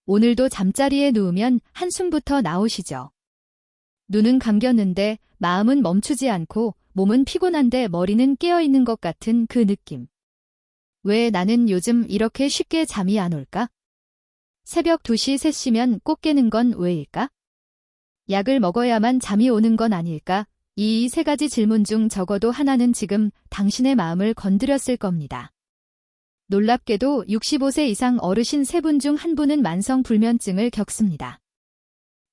오늘도 잠자리에 누우면 한숨부터 나오시죠. 눈은 감겼는데 마음은 멈추지 않고 몸은 피곤한데 머리는 깨어있는 것 같은 그 느낌. 왜 나는 요즘 이렇게 쉽게 잠이 안 올까? 새벽 2시, 3시면 꼭 깨는 건 왜일까? 약을 먹어야만 잠이 오는 건 아닐까? 이 세 가지 질문 중 적어도 하나는 지금 당신의 마음을 건드렸을 겁니다. 놀랍게도 65세 이상 어르신 3분 중 1분은 만성 불면증을 겪습니다.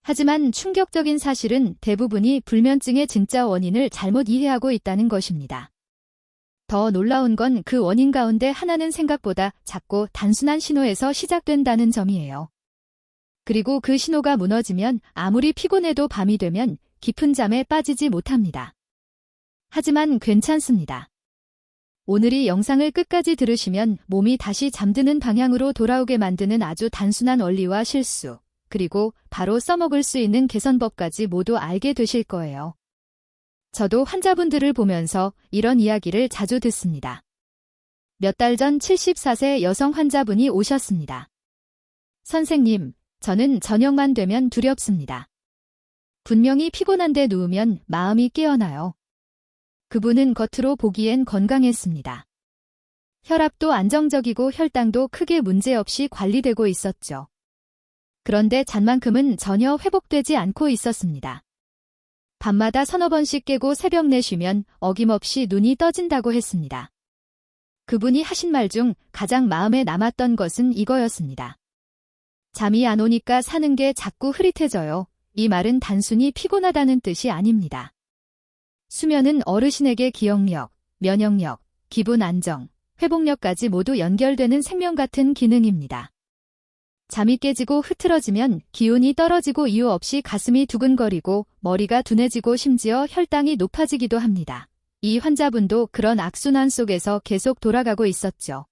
하지만 충격적인 사실은 대부분이 불면증의 진짜 원인을 잘못 이해하고 있다는 것입니다. 더 놀라운 건 그 원인 가운데 하나는 생각보다 작고 단순한 신호에서 시작된다는 점이에요. 그리고 그 신호가 무너지면 아무리 피곤해도 밤이 되면 깊은 잠에 빠지지 못합니다. 하지만 괜찮습니다. 오늘 이 영상을 끝까지 들으시면 몸이 다시 잠드는 방향으로 돌아오게 만드는 아주 단순한 원리와 실수, 그리고 바로 써먹을 수 있는 개선법까지 모두 알게 되실 거예요. 저도 환자분들을 보면서 이런 이야기를 자주 듣습니다. 몇 달 전 74세 여성 환자분이 오셨습니다. 선생님, 저는 저녁만 되면 두렵습니다. 분명히 피곤한데 누우면 마음이 깨어나요. 그분은 겉으로 보기엔 건강했습니다. 혈압도 안정적이고 혈당도 크게 문제없이 관리되고 있었죠. 그런데 잔만큼은 전혀 회복되지 않고 있었습니다. 밤마다 서너 번씩 깨고 새벽 내쉬면 어김없이 눈이 떠진다고 했습니다. 그분이 하신 말 중 가장 마음에 남았던 것은 이거였습니다. 잠이 안 오니까 사는 게 자꾸 흐릿해져요. 이 말은 단순히 피곤하다는 뜻이 아닙니다. 수면은 어르신에게 기억력, 면역력, 기분 안정, 회복력까지 모두 연결되는 생명 같은 기능입니다. 잠이 깨지고 흐트러지면 기운이 떨어지고 이유 없이 가슴이 두근거리고 머리가 둔해지고 심지어 혈당이 높아지기도 합니다. 이 환자분도 그런 악순환 속에서 계속 돌아가고 있었죠.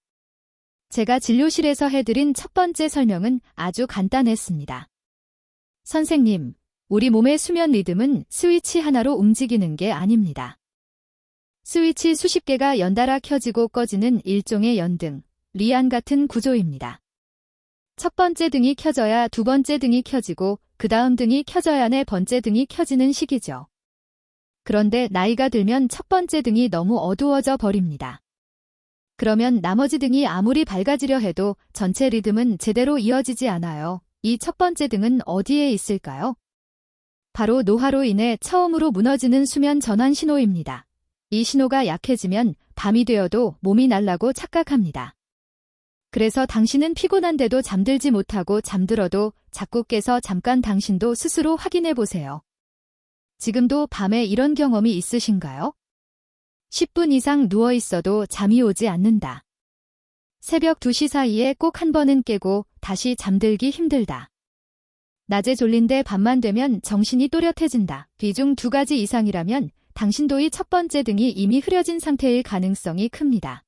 제가 진료실에서 해드린 첫 번째 설명은 아주 간단했습니다. 선생님, 우리 몸의 수면 리듬은 스위치 하나로 움직이는 게 아닙니다. 스위치 수십 개가 연달아 켜지고 꺼지는 일종의 연등, 리안 같은 구조입니다. 첫 번째 등이 켜져야 두 번째 등이 켜지고 그 다음 등이 켜져야 네 번째 등이 켜지는 시기죠. 그런데 나이가 들면 첫 번째 등이 너무 어두워져 버립니다. 그러면 나머지 등이 아무리 밝아지려 해도 전체 리듬은 제대로 이어지지 않아요. 이 첫 번째 등은 어디에 있을까요? 바로 노화로 인해 처음으로 무너지는 수면 전환 신호입니다. 이 신호가 약해지면 밤이 되어도 몸이 날라고 착각합니다. 그래서 당신은 피곤한데도 잠들지 못하고 잠들어도 자꾸 깨서 잠깐 당신도 스스로 확인해 보세요. 지금도 밤에 이런 경험이 있으신가요? 10분 이상 누워 있어도 잠이 오지 않는다. 새벽 2시 사이에 꼭 한 번은 깨고 다시 잠들기 힘들다. 낮에 졸린데 밤만 되면 정신이 또렷해진다. 이 중 2가지 이상이라면 당신도 이 첫 번째 등이 이미 흐려진 상태일 가능성이 큽니다.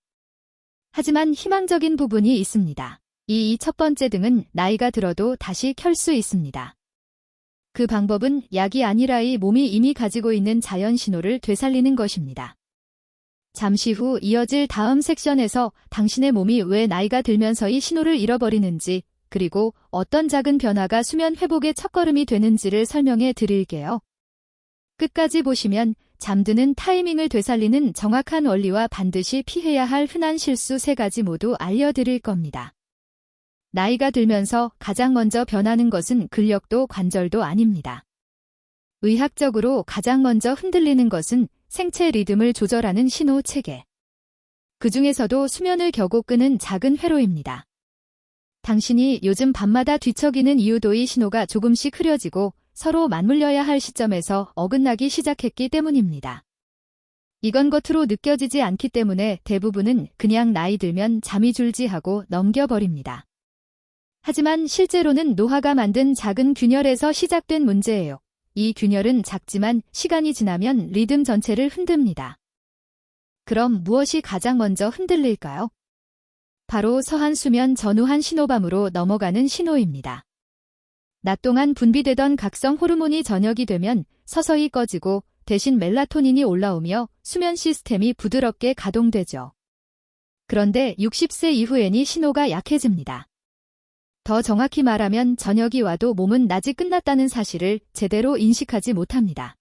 하지만 희망적인 부분이 있습니다. 이 첫 번째 등은 나이가 들어도 다시 켤 수 있습니다. 그 방법은 약이 아니라 이 몸이 이미 가지고 있는 자연 신호를 되살리는 것입니다. 잠시 후 이어질 다음 섹션에서 당신의 몸이 왜 나이가 들면서 이 신호를 잃어버리는지, 그리고 어떤 작은 변화가 수면 회복의 첫걸음이 되는지를 설명해 드릴게요. 끝까지 보시면 잠드는 타이밍을 되살리는 정확한 원리와 반드시 피해야 할 흔한 실수 3가지 모두 알려드릴 겁니다. 나이가 들면서 가장 먼저 변하는 것은 근력도 관절도 아닙니다. 의학적으로 가장 먼저 흔들리는 것은 생체 리듬을 조절하는 신호 체계. 그 중에서도 수면을 겨고 끄는 작은 회로입니다. 당신이 요즘 밤마다 뒤척이는 이유도 이 신호가 조금씩 흐려지고 서로 맞물려야 할 시점에서 어긋나기 시작했기 때문입니다. 이건 겉으로 느껴지지 않기 때문에 대부분은 그냥 나이 들면 잠이 줄지 하고 넘겨버립니다. 하지만 실제로는 노화가 만든 작은 균열에서 시작된 문제예요. 이 균열은 작지만 시간이 지나면 리듬 전체를 흔듭니다. 그럼 무엇이 가장 먼저 흔들릴까요? 바로 서한 수면 전후한 신호밤으로 넘어가는 신호입니다. 낮 동안 분비되던 각성 호르몬이 저녁이 되면 서서히 꺼지고 대신 멜라토닌이 올라오며 수면 시스템이 부드럽게 가동되죠. 그런데 60세 이후엔 이 신호가 약해집니다. 더 정확히 말하면 저녁이 와도 몸은 낮이 끝났다는 사실을 제대로 인식하지 못합니다.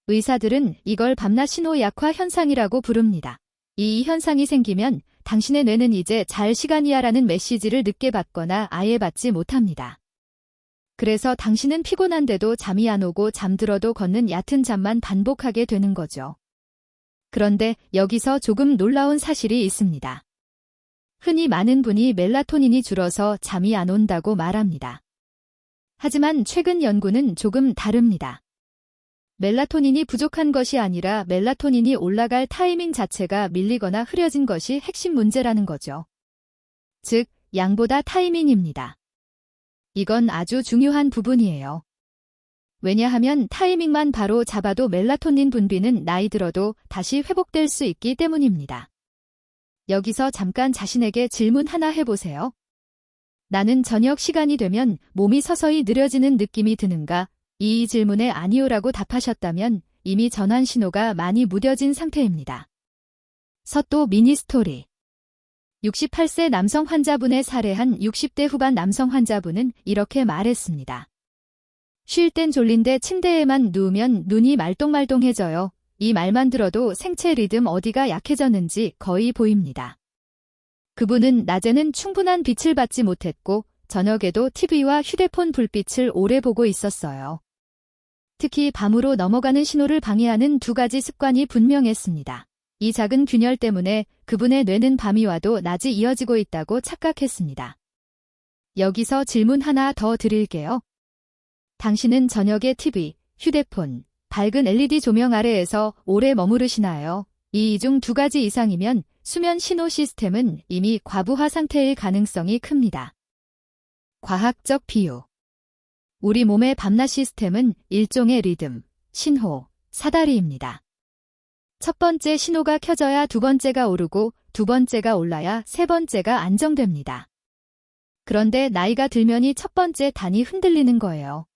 의사들은 이걸 밤낮 신호 약화 현상이라고 부릅니다. 이 현상이 생기면 당신의 뇌는 이제 잘 시간이야라는 메시지를 늦게 받거나 아예 받지 못합니다. 그래서 당신은 피곤한데도 잠이 안 오고 잠들어도 걷는 얕은 잠만 반복하게 되는 거죠. 그런데 여기서 조금 놀라운 사실이 있습니다. 흔히 많은 분이 멜라토닌이 줄어서 잠이 안 온다고 말합니다. 하지만 최근 연구는 조금 다릅니다. 멜라토닌이 부족한 것이 아니라 멜라토닌이 올라갈 타이밍 자체가 밀리거나 흐려진 것이 핵심 문제라는 거죠. 즉, 양보다 타이밍입니다. 이건 아주 중요한 부분이에요. 왜냐하면 타이밍만 바로 잡아도 멜라토닌 분비는 나이 들어도 다시 회복될 수 있기 때문입니다. 여기서 잠깐 자신에게 질문 하나 해보세요. 나는 저녁 시간이 되면 몸이 서서히 느려지는 느낌이 드는가? 이 질문에 아니오라고 답하셨다면 이미 전환 신호가 많이 무뎌진 상태입니다. 서또 미니 스토리. 68세 남성 환자분의 사례한 60대 후반 남성 환자분은 이렇게 말했습니다. 쉴 땐 졸린데 침대에만 누우면 눈이 말똥말똥해져요. 이 말만 들어도 생체 리듬 어디가 약해졌는지 거의 보입니다. 그분은 낮에는 충분한 빛을 받지 못했고 저녁에도 TV와 휴대폰 불빛을 오래 보고 있었어요. 특히 밤으로 넘어가는 신호를 방해하는 두 가지 습관이 분명했습니다. 이 작은 균열 때문에 그분의 뇌는 밤이 와도 낮이 이어지고 있다고 착각했습니다. 여기서 질문 하나 더 드릴게요. 당신은 저녁에 TV, 휴대폰, 밝은 LED 조명 아래에서 오래 머무르시나요? 이 중 두 가지 이상이면 수면 신호 시스템은 이미 과부하 상태일 가능성이 큽니다. 과학적 비유. 우리 몸의 밤낮 시스템은 일종의 리듬, 신호, 사다리입니다. 첫 번째 신호가 켜져야 두 번째가 오르고 두 번째가 올라야 세 번째가 안정됩니다. 그런데 나이가 들면이 첫 번째 단이 흔들리는 거예요.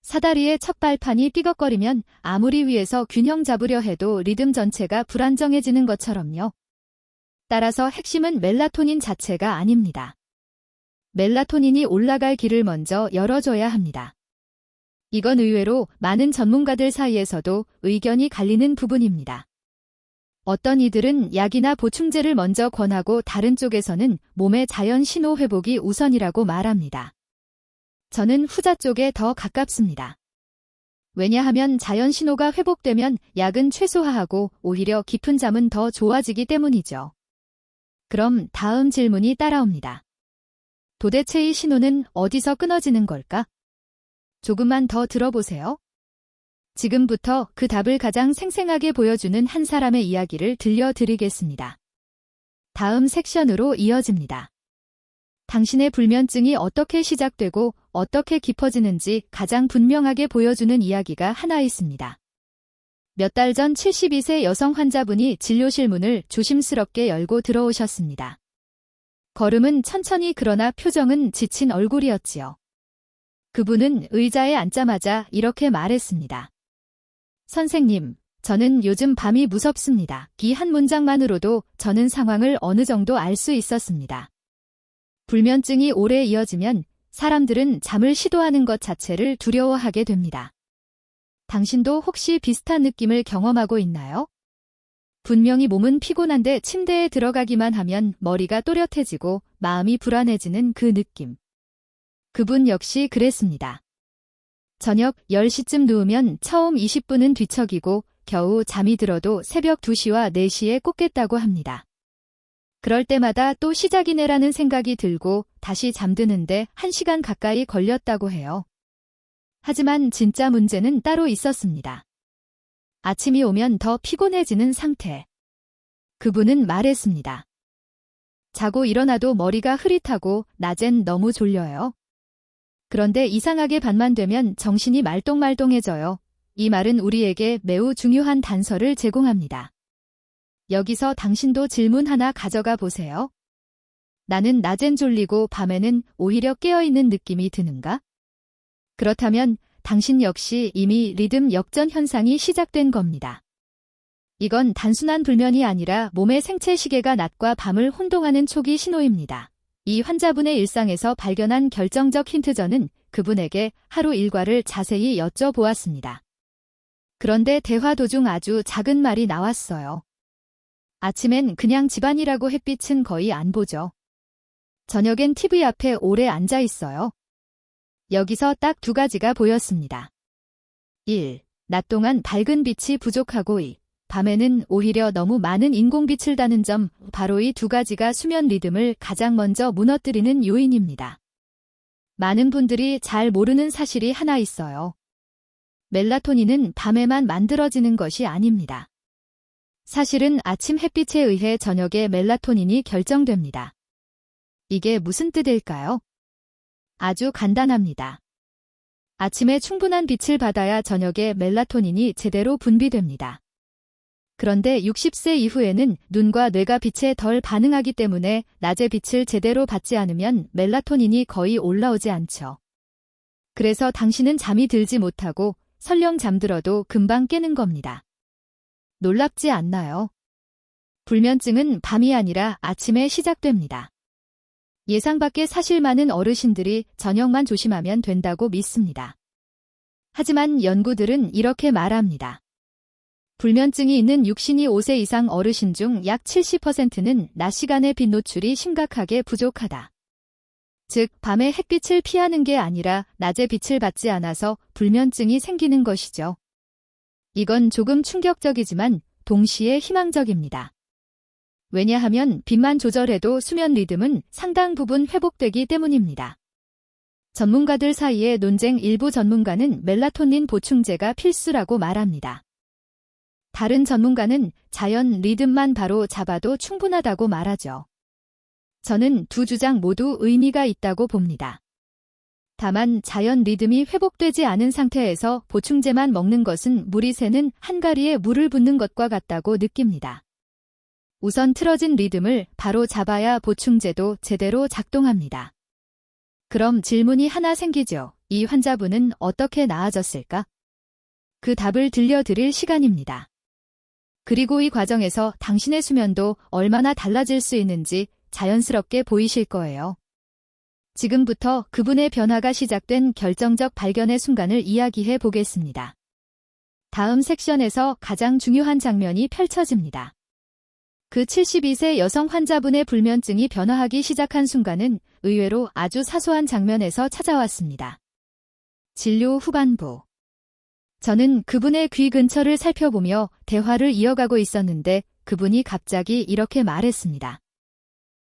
사다리의 첫 발판이 삐걱거리면 아무리 위에서 균형 잡으려 해도 리듬 전체가 불안정해지는 것처럼요. 따라서 핵심은 멜라토닌 자체가 아닙니다. 멜라토닌이 올라갈 길을 먼저 열어줘야 합니다. 이건 의외로 많은 전문가들 사이에서도 의견이 갈리는 부분입니다. 어떤 이들은 약이나 보충제를 먼저 권하고 다른 쪽에서는 몸의 자연 신호 회복이 우선이라고 말합니다. 저는 후자 쪽에 더 가깝습니다. 왜냐하면 자연 신호가 회복되면 약은 최소화하고 오히려 깊은 잠은 더 좋아지기 때문이죠. 그럼 다음 질문이 따라옵니다. 도대체 이 신호는 어디서 끊어지는 걸까? 조금만 더 들어보세요. 지금부터 그 답을 가장 생생하게 보여주는 한 사람의 이야기를 들려드리겠습니다. 다음 섹션으로 이어집니다. 당신의 불면증이 어떻게 시작되고 어떻게 깊어지는지 가장 분명하게 보여주는 이야기가 하나 있습니다. 몇 달 전 72세 여성 환자분이 진료실 문을 조심스럽게 열고 들어오셨습니다. 걸음은 천천히 그러나 표정은 지친 얼굴이었지요. 그분은 의자에 앉자마자 이렇게 말했습니다. 선생님, 저는 요즘 밤이 무섭습니다. 이 한 문장만으로도 저는 상황을 어느 정도 알 수 있었습니다. 불면증이 오래 이어지면 사람들은 잠을 시도하는 것 자체를 두려워하게 됩니다. 당신도 혹시 비슷한 느낌을 경험하고 있나요? 분명히 몸은 피곤한데 침대에 들어가기만 하면 머리가 또렷해지고 마음이 불안해지는 그 느낌. 그분 역시 그랬습니다. 저녁 10시쯤 누우면 처음 20분은 뒤척이고 겨우 잠이 들어도 새벽 2시와 4시에 꼭 깼다고 합니다. 그럴 때마다 또 시작이네라는 생각이 들고 다시 잠드는데 1시간 가까이 걸렸다고 해요. 하지만 진짜 문제는 따로 있었습니다. 아침이 오면 더 피곤해지는 상태. 그분은 말했습니다. 자고 일어나도 머리가 흐릿하고 낮엔 너무 졸려요. 그런데 이상하게 밤만 되면 정신이 말똥말똥해져요. 이 말은 우리에게 매우 중요한 단서를 제공합니다. 여기서 당신도 질문 하나 가져가 보세요. 나는 낮엔 졸리고 밤에는 오히려 깨어있는 느낌이 드는가? 그렇다면 당신 역시 이미 리듬 역전 현상이 시작된 겁니다. 이건 단순한 불면이 아니라 몸의 생체 시계가 낮과 밤을 혼동하는 초기 신호입니다. 이 환자분의 일상에서 발견한 결정적 힌트. 저는 그분에게 하루 일과를 자세히 여쭤보았습니다. 그런데 대화 도중 아주 작은 말이 나왔어요. 아침엔 그냥 집안일하고 햇빛은 거의 안 보죠. 저녁엔 TV 앞에 오래 앉아 있어요. 여기서 딱 두 가지가 보였습니다. 1. 낮 동안 밝은 빛이 부족하고 2. 밤에는 오히려 너무 많은 인공빛을 다는 점, 바로 이 두 가지가 수면 리듬을 가장 먼저 무너뜨리는 요인입니다. 많은 분들이 잘 모르는 사실이 하나 있어요. 멜라토닌은 밤에만 만들어지는 것이 아닙니다. 사실은 아침 햇빛에 의해 저녁에 멜라토닌이 결정됩니다. 이게 무슨 뜻일까요? 아주 간단합니다. 아침에 충분한 빛을 받아야 저녁에 멜라토닌이 제대로 분비됩니다. 그런데 60세 이후에는 눈과 뇌가 빛에 덜 반응하기 때문에 낮에 빛을 제대로 받지 않으면 멜라토닌이 거의 올라오지 않죠. 그래서 당신은 잠이 들지 못하고 설령 잠들어도 금방 깨는 겁니다. 놀랍지 않나요? 불면증은 밤이 아니라 아침에 시작됩니다. 예상 밖의 사실. 많은 어르신들이 저녁만 조심하면 된다고 믿습니다. 하지만 연구들은 이렇게 말합니다. 불면증이 있는 65세 이상 어르신 중 약 70%는 낮 시간의 빛 노출이 심각하게 부족하다. 즉, 밤에 햇빛을 피하는 게 아니라 낮에 빛을 받지 않아서 불면증이 생기는 것이죠. 이건 조금 충격적이지만 동시에 희망적입니다. 왜냐하면 빛만 조절해도 수면 리듬은 상당 부분 회복되기 때문입니다. 전문가들 사이의 논쟁. 일부 전문가는 멜라토닌 보충제가 필수라고 말합니다. 다른 전문가는 자연 리듬만 바로 잡아도 충분하다고 말하죠. 저는 두 주장 모두 의미가 있다고 봅니다. 다만 자연 리듬이 회복되지 않은 상태에서 보충제만 먹는 것은 물이 새는 한가리에 물을 붓는 것과 같다고 느낍니다. 우선 틀어진 리듬을 바로 잡아야 보충제도 제대로 작동합니다. 그럼 질문이 하나 생기죠. 이 환자분은 어떻게 나아졌을까? 그 답을 들려드릴 시간입니다. 그리고 이 과정에서 당신의 수면도 얼마나 달라질 수 있는지 자연스럽게 보이실 거예요. 지금부터 그분의 변화가 시작된 결정적 발견의 순간을 이야기해 보겠습니다. 다음 섹션에서 가장 중요한 장면이 펼쳐집니다. 그 72세 여성 환자분의 불면증이 변화하기 시작한 순간은 의외로 아주 사소한 장면에서 찾아왔습니다. 진료 후반부. 저는 그분의 귀 근처를 살펴보며 대화를 이어가고 있었는데 그분이 갑자기 이렇게 말했습니다.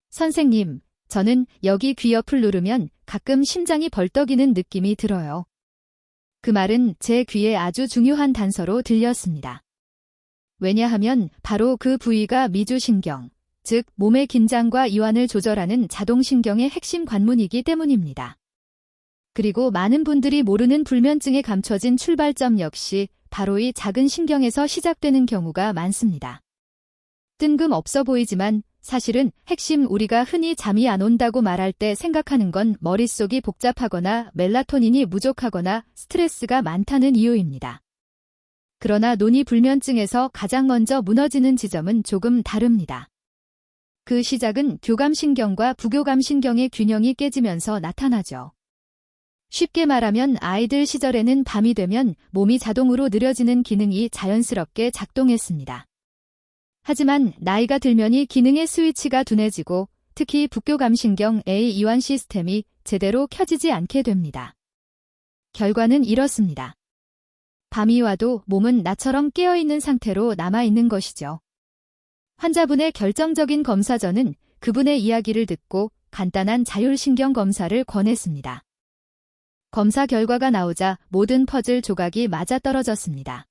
선생님, 저는 여기 귀 옆을 누르면 가끔 심장이 벌떡이는 느낌이 들어요. 그 말은 제 귀에 아주 중요한 단서로 들렸습니다. 왜냐하면 바로 그 부위가 미주신경, 즉 몸의 긴장과 이완을 조절하는 자동신경의 핵심 관문이기 때문입니다. 그리고 많은 분들이 모르는 불면증의 감춰진 출발점 역시 바로 이 작은 신경에서 시작되는 경우가 많습니다. 뜬금없어 보이지만 사실은 핵심 우리가 흔히 잠이 안 온다고 말할 때 생각하는 건 머릿속이 복잡하거나 멜라토닌이 부족하거나 스트레스가 많다는 이유입니다. 그러나 논이 불면증에서 가장 먼저 무너지는 지점은 조금 다릅니다. 그 시작은 교감신경과 부교감신경의 균형이 깨지면서 나타나죠. 쉽게 말하면 아이들 시절에는 밤이 되면 몸이 자동으로 느려지는 기능이 자연스럽게 작동했습니다. 하지만 나이가 들면 이 기능의 스위치가 둔해지고 특히 부교감신경 A 이완 시스템이 제대로 켜지지 않게 됩니다. 결과는 이렇습니다. 밤이 와도 몸은 나처럼 깨어있는 상태로 남아있는 것이죠. 환자분의 결정적인 검사. 저는 그분의 이야기를 듣고 간단한 자율신경 검사를 권했습니다. 검사 결과가 나오자 모든 퍼즐 조각이 맞아떨어졌습니다.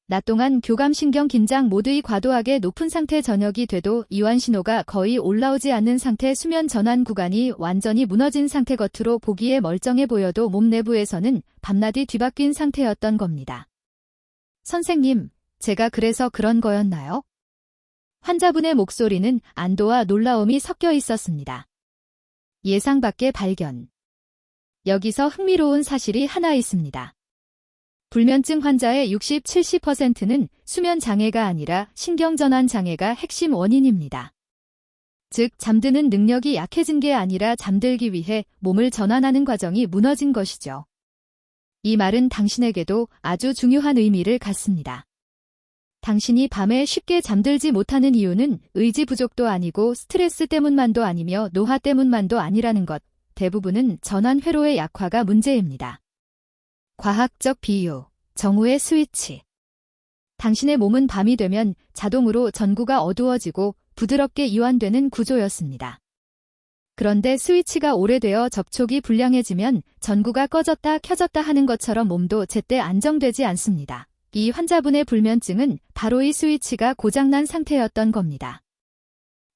낮 동안 교감신경 긴장 모드의 과도하게 높은 상태. 저녁이 돼도 이완 신호가 거의 올라오지 않는 상태. 수면 전환 구간이 완전히 무너진 상태. 겉으로 보기에 멀쩡해 보여도 몸 내부에서는 밤낮이 뒤바뀐 상태였던 겁니다. 선생님, 제가 그래서 그런 거였나요? 환자분의 목소리는 안도와 놀라움이 섞여 있었습니다. 예상 밖의 발견. 여기서 흥미로운 사실이 하나 있습니다. 불면증 환자의 60-70%는 수면 장애가 아니라 신경전환 장애가 핵심 원인입니다. 즉 잠드는 능력이 약해진 게 아니라 잠들기 위해 몸을 전환하는 과정이 무너진 것이죠. 이 말은 당신에게도 아주 중요한 의미를 갖습니다. 당신이 밤에 쉽게 잠들지 못하는 이유는 의지 부족도 아니고 스트레스 때문만도 아니며 노화 때문만도 아니라는 것, 대부분은 전환 회로의 약화가 문제입니다. 과학적 비유, 정우의 스위치. 당신의 몸은 밤이 되면 자동으로 전구가 어두워지고 부드럽게 이완되는 구조였습니다. 그런데 스위치가 오래되어 접촉이 불량해지면 전구가 꺼졌다 켜졌다 하는 것처럼 몸도 제때 안정되지 않습니다. 이 환자분의 불면증은 바로 이 스위치가 고장난 상태였던 겁니다.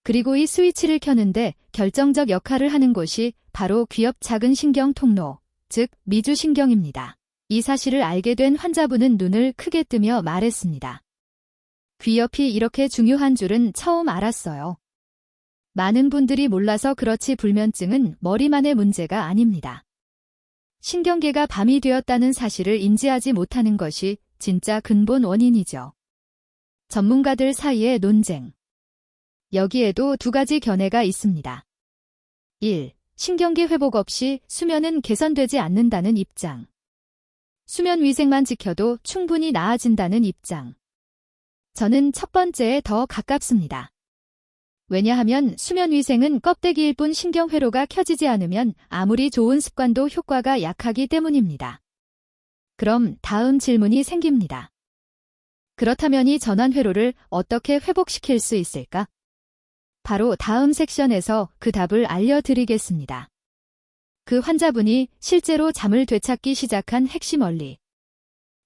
그리고 이 스위치를 켜는데 결정적 역할을 하는 곳이 바로 귀엽 작은 신경 통로, 즉 미주신경입니다. 이 사실을 알게 된 환자분은 눈을 크게 뜨며 말했습니다. 귀엽이 이렇게 중요한 줄은 처음 알았어요. 많은 분들이 몰라서 그렇지 불면증은 머리만의 문제가 아닙니다. 신경계가 밤이 되었다는 사실을 인지하지 못하는 것이 진짜 근본 원인이죠. 전문가들 사이의 논쟁. 여기에도 두 가지 견해가 있습니다. 1. 신경계 회복 없이 수면은 개선되지 않는다는 입장. 수면 위생만 지켜도 충분히 나아진다는 입장. 저는 첫 번째에 더 가깝습니다. 왜냐하면 수면 위생은 껍데기일 뿐 신경회로가 켜지지 않으면 아무리 좋은 습관도 효과가 약하기 때문입니다. 그럼 다음 질문이 생깁니다. 그렇다면 이 전환회로를 어떻게 회복시킬 수 있을까? 바로 다음 섹션에서 그 답을 알려드리겠습니다. 그 환자분이 실제로 잠을 되찾기 시작한 핵심 원리.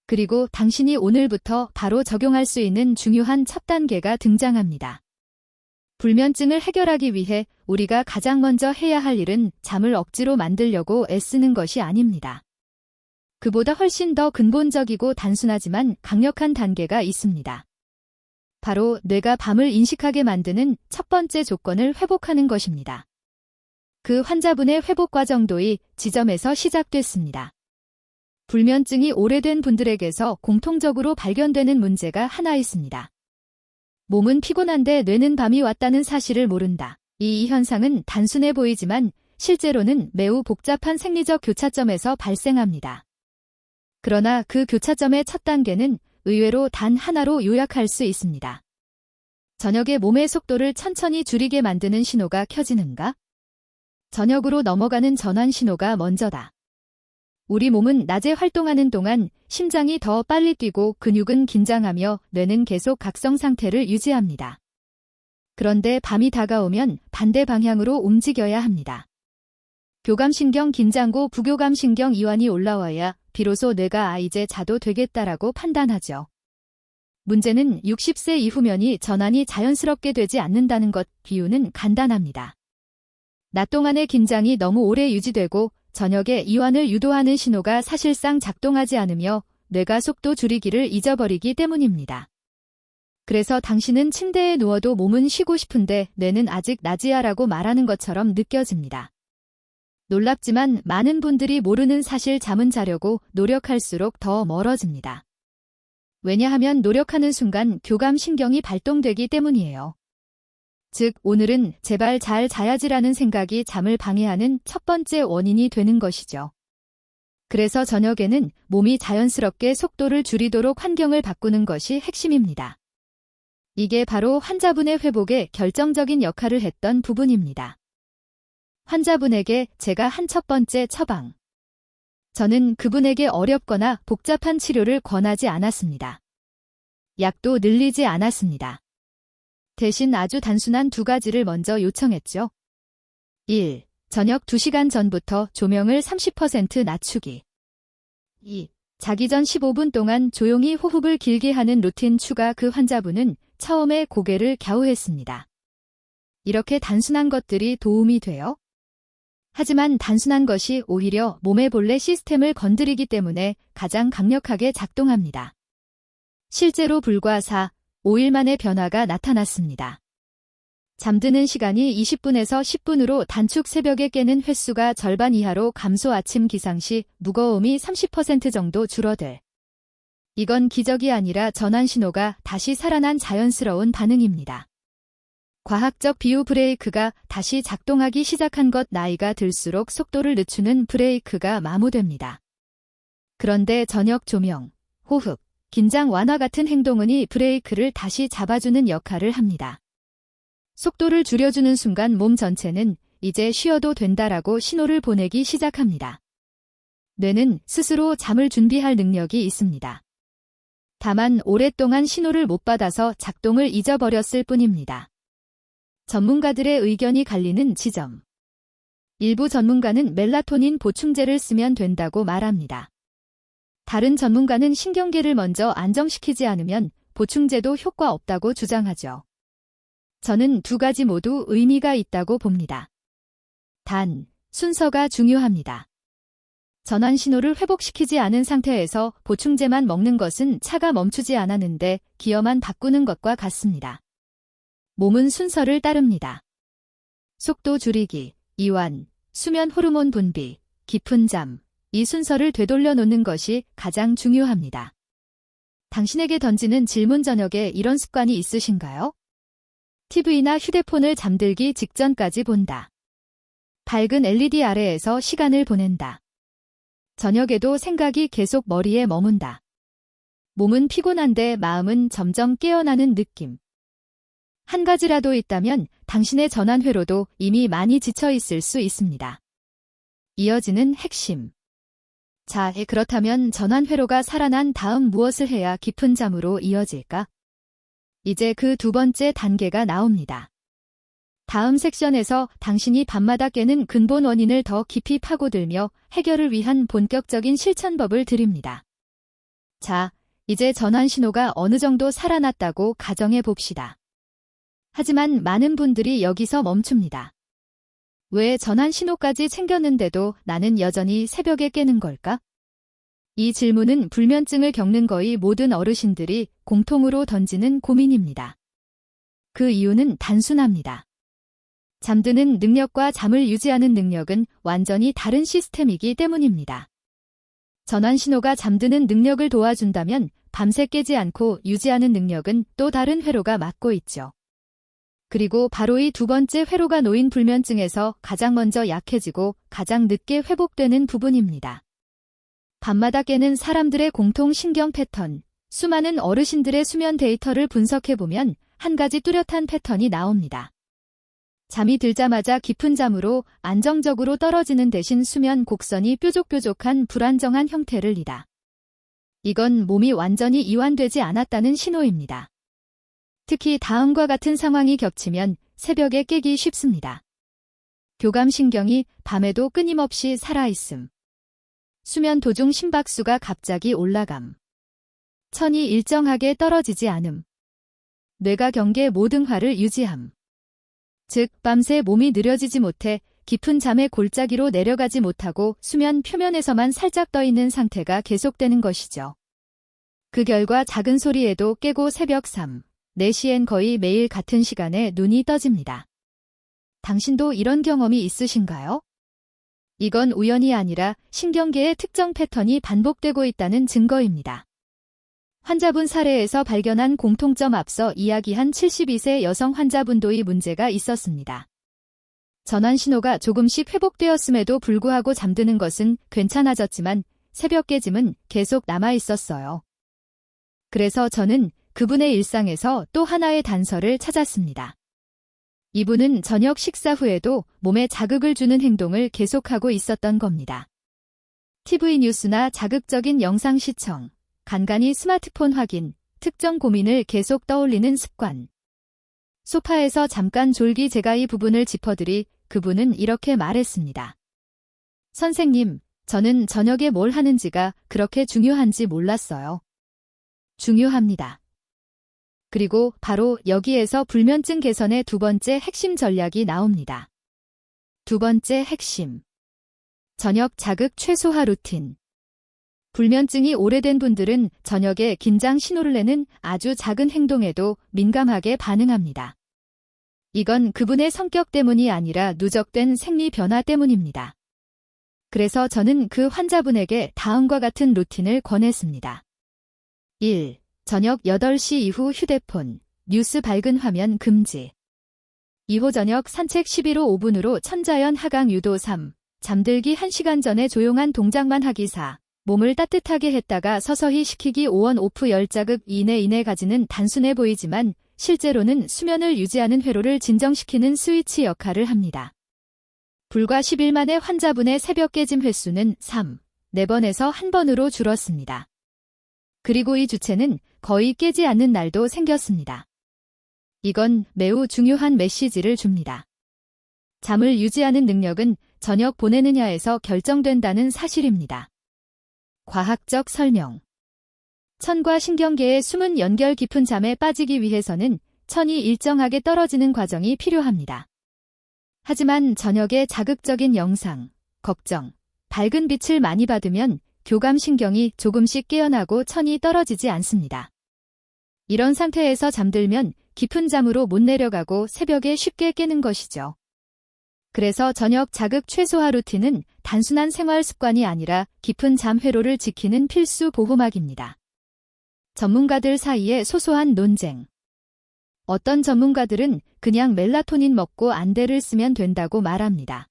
그리고 당신이 오늘부터 바로 적용할 수 있는 중요한 첫 단계가 등장합니다. 불면증을 해결하기 위해 우리가 가장 먼저 해야 할 일은 잠을 억지로 만들려고 애쓰는 것이 아닙니다. 그보다 훨씬 더 근본적이고 단순하지만 강력한 단계가 있습니다. 바로 뇌가 밤을 인식하게 만드는 첫 번째 조건을 회복하는 것입니다. 그 환자분의 회복 과정도 이 지점에서 시작됐습니다. 불면증이 오래된 분들에게서 공통적으로 발견되는 문제가 하나 있습니다. 몸은 피곤한데 뇌는 밤이 왔다는 사실을 모른다. 이 현상은 단순해 보이지만 실제로는 매우 복잡한 생리적 교차점에서 발생합니다. 그러나 그 교차점의 첫 단계는 의외로 단 하나로 요약할 수 있습니다. 저녁에 몸의 속도를 천천히 줄이게 만드는 신호가 켜지는가? 저녁으로 넘어가는 전환 신호가 먼저다. 우리 몸은 낮에 활동하는 동안 심장이 더 빨리 뛰고 근육은 긴장하며 뇌는 계속 각성 상태를 유지합니다. 그런데 밤이 다가오면 반대 방향으로 움직여야 합니다. 교감신경 긴장고 부교감신경 이완이 올라와야 비로소 뇌가 이제 자도 되겠다라고 판단하죠. 문제는 60세 이후면이 전환이 자연스럽게 되지 않는다는 것. 이유는 간단합니다. 낮 동안의 긴장이 너무 오래 유지되고 저녁에 이완을 유도하는 신호가 사실상 작동하지 않으며 뇌가 속도 줄이기를 잊어버리기 때문입니다. 그래서 당신은 침대에 누워도 몸은 쉬고 싶은데 뇌는 아직 낮이야라고 말하는 것처럼 느껴집니다. 놀랍지만 많은 분들이 모르는 사실, 잠은 자려고 노력할수록 더 멀어집니다. 왜냐하면 노력하는 순간 교감신경이 발동되기 때문이에요. 즉, 오늘은 제발 잘 자야지라는 생각이 잠을 방해하는 첫 번째 원인이 되는 것이죠. 그래서 저녁에는 몸이 자연스럽게 속도를 줄이도록 환경을 바꾸는 것이 핵심입니다. 이게 바로 환자분의 회복에 결정적인 역할을 했던 부분입니다. 환자분에게 제가 한 첫 번째 처방. 저는 그분에게 어렵거나 복잡한 치료를 권하지 않았습니다. 약도 늘리지 않았습니다. 대신 아주 단순한 두 가지를 먼저 요청했죠. 1. 저녁 2시간 전부터 조명을 30% 낮추기. 2. 자기 전 15분 동안 조용히 호흡을 길게 하는 루틴 추가. 그 환자분은 처음에 고개를 갸우했습니다. 이렇게 단순한 것들이 도움이 돼요? 하지만 단순한 것이 오히려 몸의 본래 시스템을 건드리기 때문에 가장 강력하게 작동합니다. 실제로 불과 4, 5일 만에 변화가 나타났습니다. 잠드는 시간이 20분에서 10분으로 단축, 새벽에 깨는 횟수가 절반 이하로 감소, 아침 기상 시 무거움이 30% 정도 줄어들. 이건 기적이 아니라 전환 신호가 다시 살아난 자연스러운 반응입니다. 과학적 비유 브레이크가 다시 작동하기 시작한 것. 나이가 들수록 속도를 늦추는 브레이크가 마모됩니다. 그런데 저녁 조명, 호흡, 긴장 완화 같은 행동은 이 브레이크를 다시 잡아주는 역할을 합니다. 속도를 줄여주는 순간 몸 전체는 이제 쉬어도 된다라고 신호를 보내기 시작합니다. 뇌는 스스로 잠을 준비할 능력이 있습니다. 다만 오랫동안 신호를 못 받아서 작동을 잊어버렸을 뿐입니다. 전문가들의 의견이 갈리는 지점. 일부 전문가는 멜라토닌 보충제를 쓰면 된다고 말합니다. 다른 전문가는 신경계를 먼저 안정시키지 않으면 보충제도 효과 없다고 주장하죠. 저는 두 가지 모두 의미가 있다고 봅니다. 단, 순서가 중요합니다. 전환 신호를 회복시키지 않은 상태에서 보충제만 먹는 것은 차가 멈추지 않았는데 기어만 바꾸는 것과 같습니다. 몸은 순서를 따릅니다. 속도 줄이기, 이완, 수면 호르몬 분비, 깊은 잠, 이 순서를 되돌려 놓는 것이 가장 중요합니다. 당신에게 던지는 질문. 저녁에 이런 습관이 있으신가요? TV나 휴대폰을 잠들기 직전까지 본다. 밝은 LED 아래에서 시간을 보낸다. 저녁에도 생각이 계속 머리에 머문다. 몸은 피곤한데 마음은 점점 깨어나는 느낌. 한 가지라도 있다면 당신의 전환 회로도 이미 많이 지쳐 있을 수 있습니다. 이어지는 핵심. 자, 그렇다면 전환 회로가 살아난 다음 무엇을 해야 깊은 잠으로 이어질까? 이제 그 두 번째 단계가 나옵니다. 다음 섹션에서 당신이 밤마다 깨는 근본 원인을 더 깊이 파고들며 해결을 위한 본격적인 실천법을 드립니다. 자, 이제 전환 신호가 어느 정도 살아났다고 가정해 봅시다. 하지만 많은 분들이 여기서 멈춥니다. 왜 전환 신호까지 챙겼는데도 나는 여전히 새벽에 깨는 걸까? 이 질문은 불면증을 겪는 거의 모든 어르신들이 공통으로 던지는 고민입니다. 그 이유는 단순합니다. 잠드는 능력과 잠을 유지하는 능력은 완전히 다른 시스템이기 때문입니다. 전환 신호가 잠드는 능력을 도와준다면 밤새 깨지 않고 유지하는 능력은 또 다른 회로가 맡고 있죠. 그리고 바로 이 두 번째 회로가 노인 불면증에서 가장 먼저 약해지고 가장 늦게 회복되는 부분입니다. 밤마다 깨는 사람들의 공통 신경 패턴, 수많은 어르신들의 수면 데이터를 분석해보면 한 가지 뚜렷한 패턴이 나옵니다. 잠이 들자마자 깊은 잠으로 안정적으로 떨어지는 대신 수면 곡선이 뾰족뾰족한 불안정한 형태를 이다. 이건 몸이 완전히 이완되지 않았다는 신호입니다. 특히 다음과 같은 상황이 겹치면 새벽에 깨기 쉽습니다. 교감신경이 밤에도 끊임없이 살아있음. 수면 도중 심박수가 갑자기 올라감. 천이 일정하게 떨어지지 않음. 뇌가 경계 모등화를 유지함. 즉, 밤새 몸이 느려지지 못해 깊은 잠의 골짜기로 내려가지 못하고 수면 표면에서만 살짝 떠있는 상태가 계속되는 것이죠. 그 결과 작은 소리에도 깨고 새벽 3, 4시엔 거의 매일 같은 시간에 눈이 떠집니다. 당신도 이런 경험이 있으신가요? 이건 우연이 아니라 신경계의 특정 패턴이 반복되고 있다는 증거입니다. 환자분 사례에서 발견한 공통점 앞서 이야기한 72세 여성 환자분도 이 문제가 있었습니다. 전환 신호가 조금씩 회복되었음에도 불구하고 잠드는 것은 괜찮아졌지만 새벽 깨짐은 계속 남아 있었어요. 그래서 저는 그분의 일상에서 또 하나의 단서를 찾았습니다. 이분은 저녁 식사 후에도 몸에 자극을 주는 행동을 계속하고 있었던 겁니다. TV 뉴스나 자극적인 영상 시청, 간간히 스마트폰 확인, 특정 고민을 계속 떠올리는 습관. 소파에서 잠깐 졸기. 제가 이 부분을 짚어드리 그분은 이렇게 말했습니다. 선생님, 저는 저녁에 뭘 하는지가 그렇게 중요한지 몰랐어요. 중요합니다. 그리고 바로 여기에서 불면증 개선의 두 번째 핵심 전략이 나옵니다. 두 번째 핵심. 저녁 자극 최소화 루틴. 불면증이 오래된 분들은 저녁에 긴장 신호를 내는 아주 작은 행동에도 민감하게 반응합니다. 이건 그분의 성격 때문이 아니라 누적된 생리 변화 때문입니다. 그래서 저는 그 환자분에게 다음과 같은 루틴을 권했습니다. 1. 저녁 8시 이후 휴대폰, 뉴스 밝은 화면 금지. 2호 저녁 산책 11호 5분으로 천자연 하강 유도 3. 잠들기 1시간 전에 조용한 동작만 하기 4. 몸을 따뜻하게 했다가 서서히 식히기 5원 오프 10자극 이내 가지는 단순해 보이지만 실제로는 수면을 유지하는 회로를 진정시키는 스위치 역할을 합니다. 불과 10일 만에 환자분의 새벽 깨짐 횟수는 3, 4번에서 1번으로 줄었습니다. 그리고 이 주체는 거의 깨지 않는 날도 생겼습니다. 이건 매우 중요한 메시지를 줍니다. 잠을 유지하는 능력은 저녁 보내느냐에서 결정된다는 사실입니다. 과학적 설명. 천과 신경계의 숨은 연결 깊은 잠에 빠지기 위해서는 천이 일정하게 떨어지는 과정이 필요합니다. 하지만 저녁에 자극적인 영상, 걱정, 밝은 빛을 많이 받으면 교감신경이 조금씩 깨어나고 천이 떨어지지 않습니다. 이런 상태에서 잠들면 깊은 잠으로 못 내려가고 새벽에 쉽게 깨는 것이죠. 그래서 저녁 자극 최소화 루틴은 단순한 생활 습관이 아니라 깊은 잠 회로를 지키는 필수 보호막입니다. 전문가들 사이에 소소한 논쟁. 어떤 전문가들은 그냥 멜라토닌 먹고 안대를 쓰면 된다고 말합니다.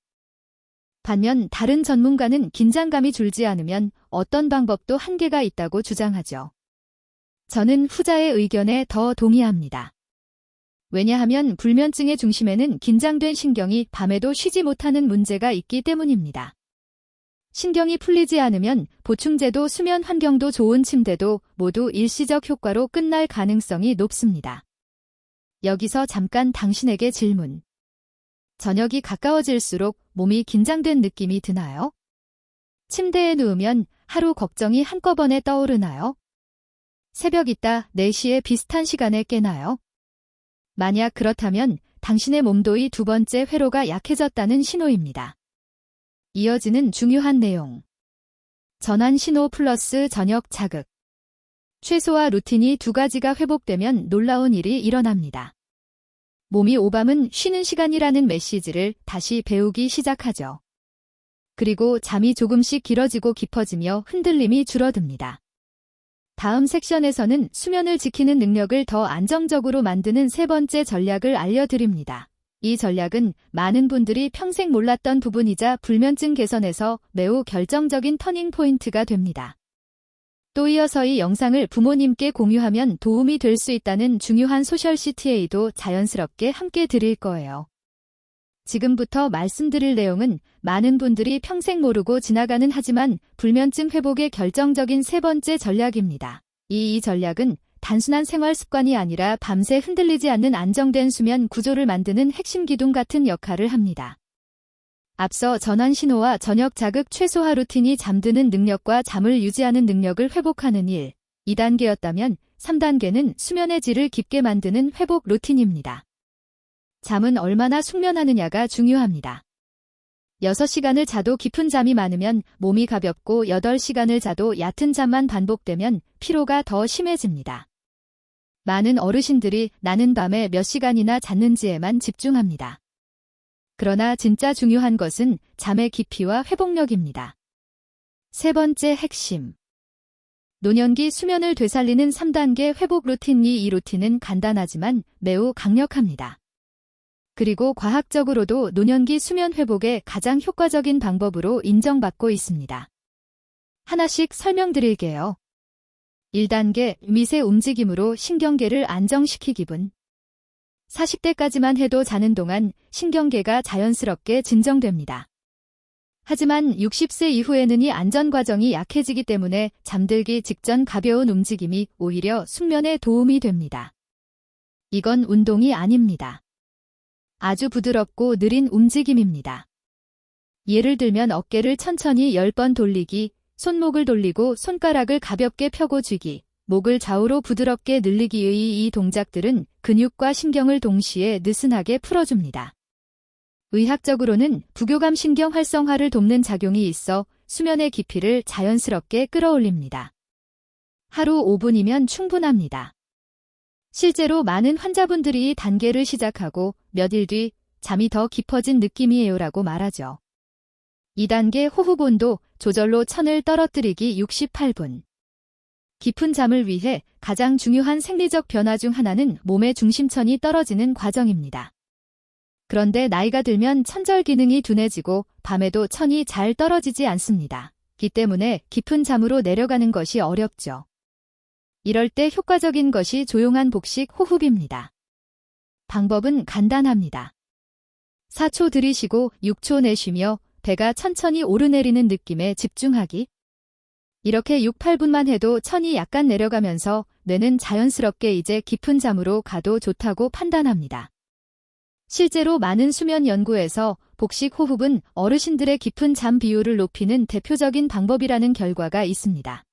반면 다른 전문가는 긴장감이 줄지 않으면 어떤 방법도 한계가 있다고 주장하죠. 저는 후자의 의견에 더 동의합니다. 왜냐하면 불면증의 중심에는 긴장된 신경이 밤에도 쉬지 못하는 문제가 있기 때문입니다. 신경이 풀리지 않으면 보충제도 수면 환경도 좋은 침대도 모두 일시적 효과로 끝날 가능성이 높습니다. 여기서 잠깐 당신에게 질문. 저녁이 가까워질수록 몸이 긴장된 느낌이 드나요? 침대에 누우면 하루 걱정이 한꺼번에 떠오르나요? 새벽 있다 4시에 비슷한 시간에 깨나요? 만약 그렇다면 당신의 몸도의 두 번째 회로가 약해졌다는 신호입니다. 이어지는 중요한 내용. 전환 신호 플러스 저녁 자극. 최소화 루틴이 두 가지가 회복되면 놀라운 일이 일어납니다. 몸이 오밤은 쉬는 시간이라는 메시지를 다시 배우기 시작하죠. 그리고 잠이 조금씩 길어지고 깊어지며 흔들림이 줄어듭니다. 다음 섹션에서는 수면을 지키는 능력을 더 안정적으로 만드는 세 번째 전략을 알려드립니다. 이 전략은 많은 분들이 평생 몰랐던 부분이자 불면증 개선에서 매우 결정적인 터닝 포인트가 됩니다. 또 이어서 이 영상을 부모님께 공유하면 도움이 될 수 있다는 중요한 소셜 CTA도 자연스럽게 함께 드릴 거예요. 지금부터 말씀드릴 내용은 많은 분들이 평생 모르고 지나가는 하지만 불면증 회복의 결정적인 세 번째 전략입니다. 이 전략은 단순한 생활 습관이 아니라 밤새 흔들리지 않는 안정된 수면 구조를 만드는 핵심 기둥 같은 역할을 합니다. 앞서 전환 신호와 저녁 자극 최소화 루틴이 잠드는 능력과 잠을 유지하는 능력을 회복하는 1, 2단계였다면 3단계는 수면의 질을 깊게 만드는 회복 루틴입니다. 잠은 얼마나 숙면하느냐가 중요합니다. 6시간을 자도 깊은 잠이 많으면 몸이 가볍고 8시간을 자도 얕은 잠만 반복되면 피로가 더 심해집니다. 많은 어르신들이 나는 밤에 몇 시간이나 잤는지에만 집중합니다. 그러나 진짜 중요한 것은 잠의 깊이와 회복력입니다. 세 번째 핵심. 노년기 수면을 되살리는 3단계 회복 루틴. 이 루틴은 간단하지만 매우 강력합니다. 그리고 과학적으로도 노년기 수면 회복의 가장 효과적인 방법으로 인정받고 있습니다. 하나씩 설명드릴게요. 1단계 미세 움직임으로 신경계를 안정시키기. 40대까지만 해도 자는 동안 신경계가 자연스럽게 진정됩니다. 하지만 60세 이후에는 이 안전 과정이 약해지기 때문에 잠들기 직전 가벼운 움직임이 오히려 숙면에 도움이 됩니다. 이건 운동이 아닙니다. 아주 부드럽고 느린 움직임입니다. 예를 들면 어깨를 천천히 10번 돌리기, 손목을 돌리고 손가락을 가볍게 펴고 쥐기, 목을 좌우로 부드럽게 늘리기의 이 동작들은 근육과 신경을 동시에 느슨하게 풀어줍니다. 의학적으로는 부교감 신경 활성화를 돕는 작용이 있어 수면의 깊이를 자연스럽게 끌어올립니다. 하루 5분이면 충분합니다. 실제로 많은 환자분들이 이 단계를 시작하고 몇일 뒤 잠이 더 깊어진 느낌이에요라고 말하죠. 2단계 호흡 온도 조절로 천을 떨어뜨리기 68분. 깊은 잠을 위해 가장 중요한 생리적 변화 중 하나는 몸의 중심천이 떨어지는 과정입니다. 그런데 나이가 들면 천절 기능이 둔해지고 밤에도 천이 잘 떨어지지 않습니다. 이 때문에 깊은 잠으로 내려가는 것이 어렵죠. 이럴 때 효과적인 것이 조용한 복식 호흡입니다. 방법은 간단합니다. 4초 들이쉬고 6초 내쉬며 배가 천천히 오르내리는 느낌에 집중하기. 이렇게 6, 8분만 해도 천이 약간 내려가면서 뇌는 자연스럽게 이제 깊은 잠으로 가도 좋다고 판단합니다. 실제로 많은 수면 연구에서 복식 호흡은 어르신들의 깊은 잠 비율을 높이는 대표적인 방법이라는 결과가 있습니다.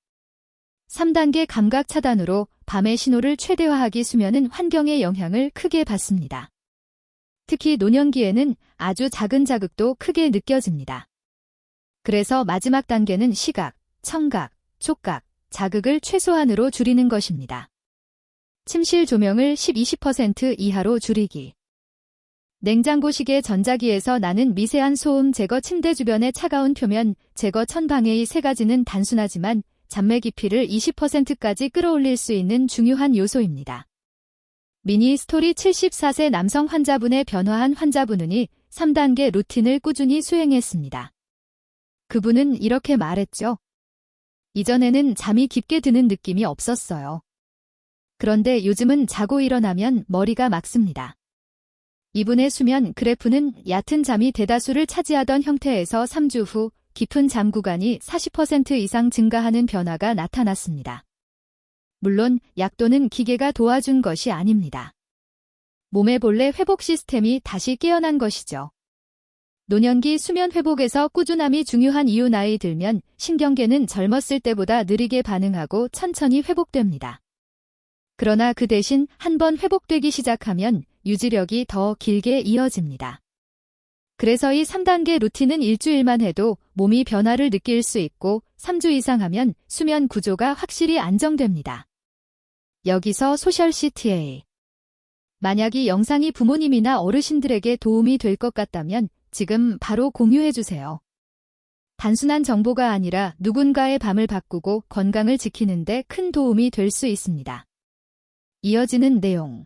3단계 감각 차단으로 밤의 신호를 최대화하기 수면은 환경의 영향을 크게 받습니다. 특히 노년기에는 아주 작은 자극도 크게 느껴집니다. 그래서 마지막 단계는 시각, 청각, 촉각, 자극을 최소한으로 줄이는 것입니다. 침실 조명을 10-20% 이하로 줄이기. 냉장고식의 전자기에서 나는 미세한 소음 제거, 침대 주변의 차가운 표면 제거, 천방해의 세 가지는 단순하지만 잠의 깊이를 20%까지 끌어올릴 수 있는 중요한 요소입니다. 미니 스토리 74세 남성 환자분의 변화한 환자분이 3단계 루틴을 꾸준히 수행했습니다. 그분은 이렇게 말했죠. 이전에는 잠이 깊게 드는 느낌이 없었어요. 그런데 요즘은 자고 일어나면 머리가 맑습니다. 이분의 수면 그래프는 얕은 잠이 대다수를 차지하던 형태에서 3주 후 깊은 잠 구간이 40% 이상 증가하는 변화가 나타났습니다. 물론 약 또는 기계가 도와준 것이 아닙니다. 몸의 본래 회복 시스템이 다시 깨어난 것이죠. 노년기 수면 회복에서 꾸준함이 중요한 이유. 나이 들면 신경계는 젊었을 때보다 느리게 반응하고 천천히 회복됩니다. 그러나 그 대신 한번 회복되기 시작하면 유지력이 더 길게 이어집니다. 그래서 이 3단계 루틴은 일주일만 해도 몸이 변화를 느낄 수 있고 3주 이상 하면 수면 구조가 확실히 안정됩니다. 여기서 소셜 CTA. 만약 이 영상이 부모님이나 어르신들에게 도움이 될 것 같다면 지금 바로 공유해주세요. 단순한 정보가 아니라 누군가의 밤을 바꾸고 건강을 지키는 데 큰 도움이 될 수 있습니다. 이어지는 내용.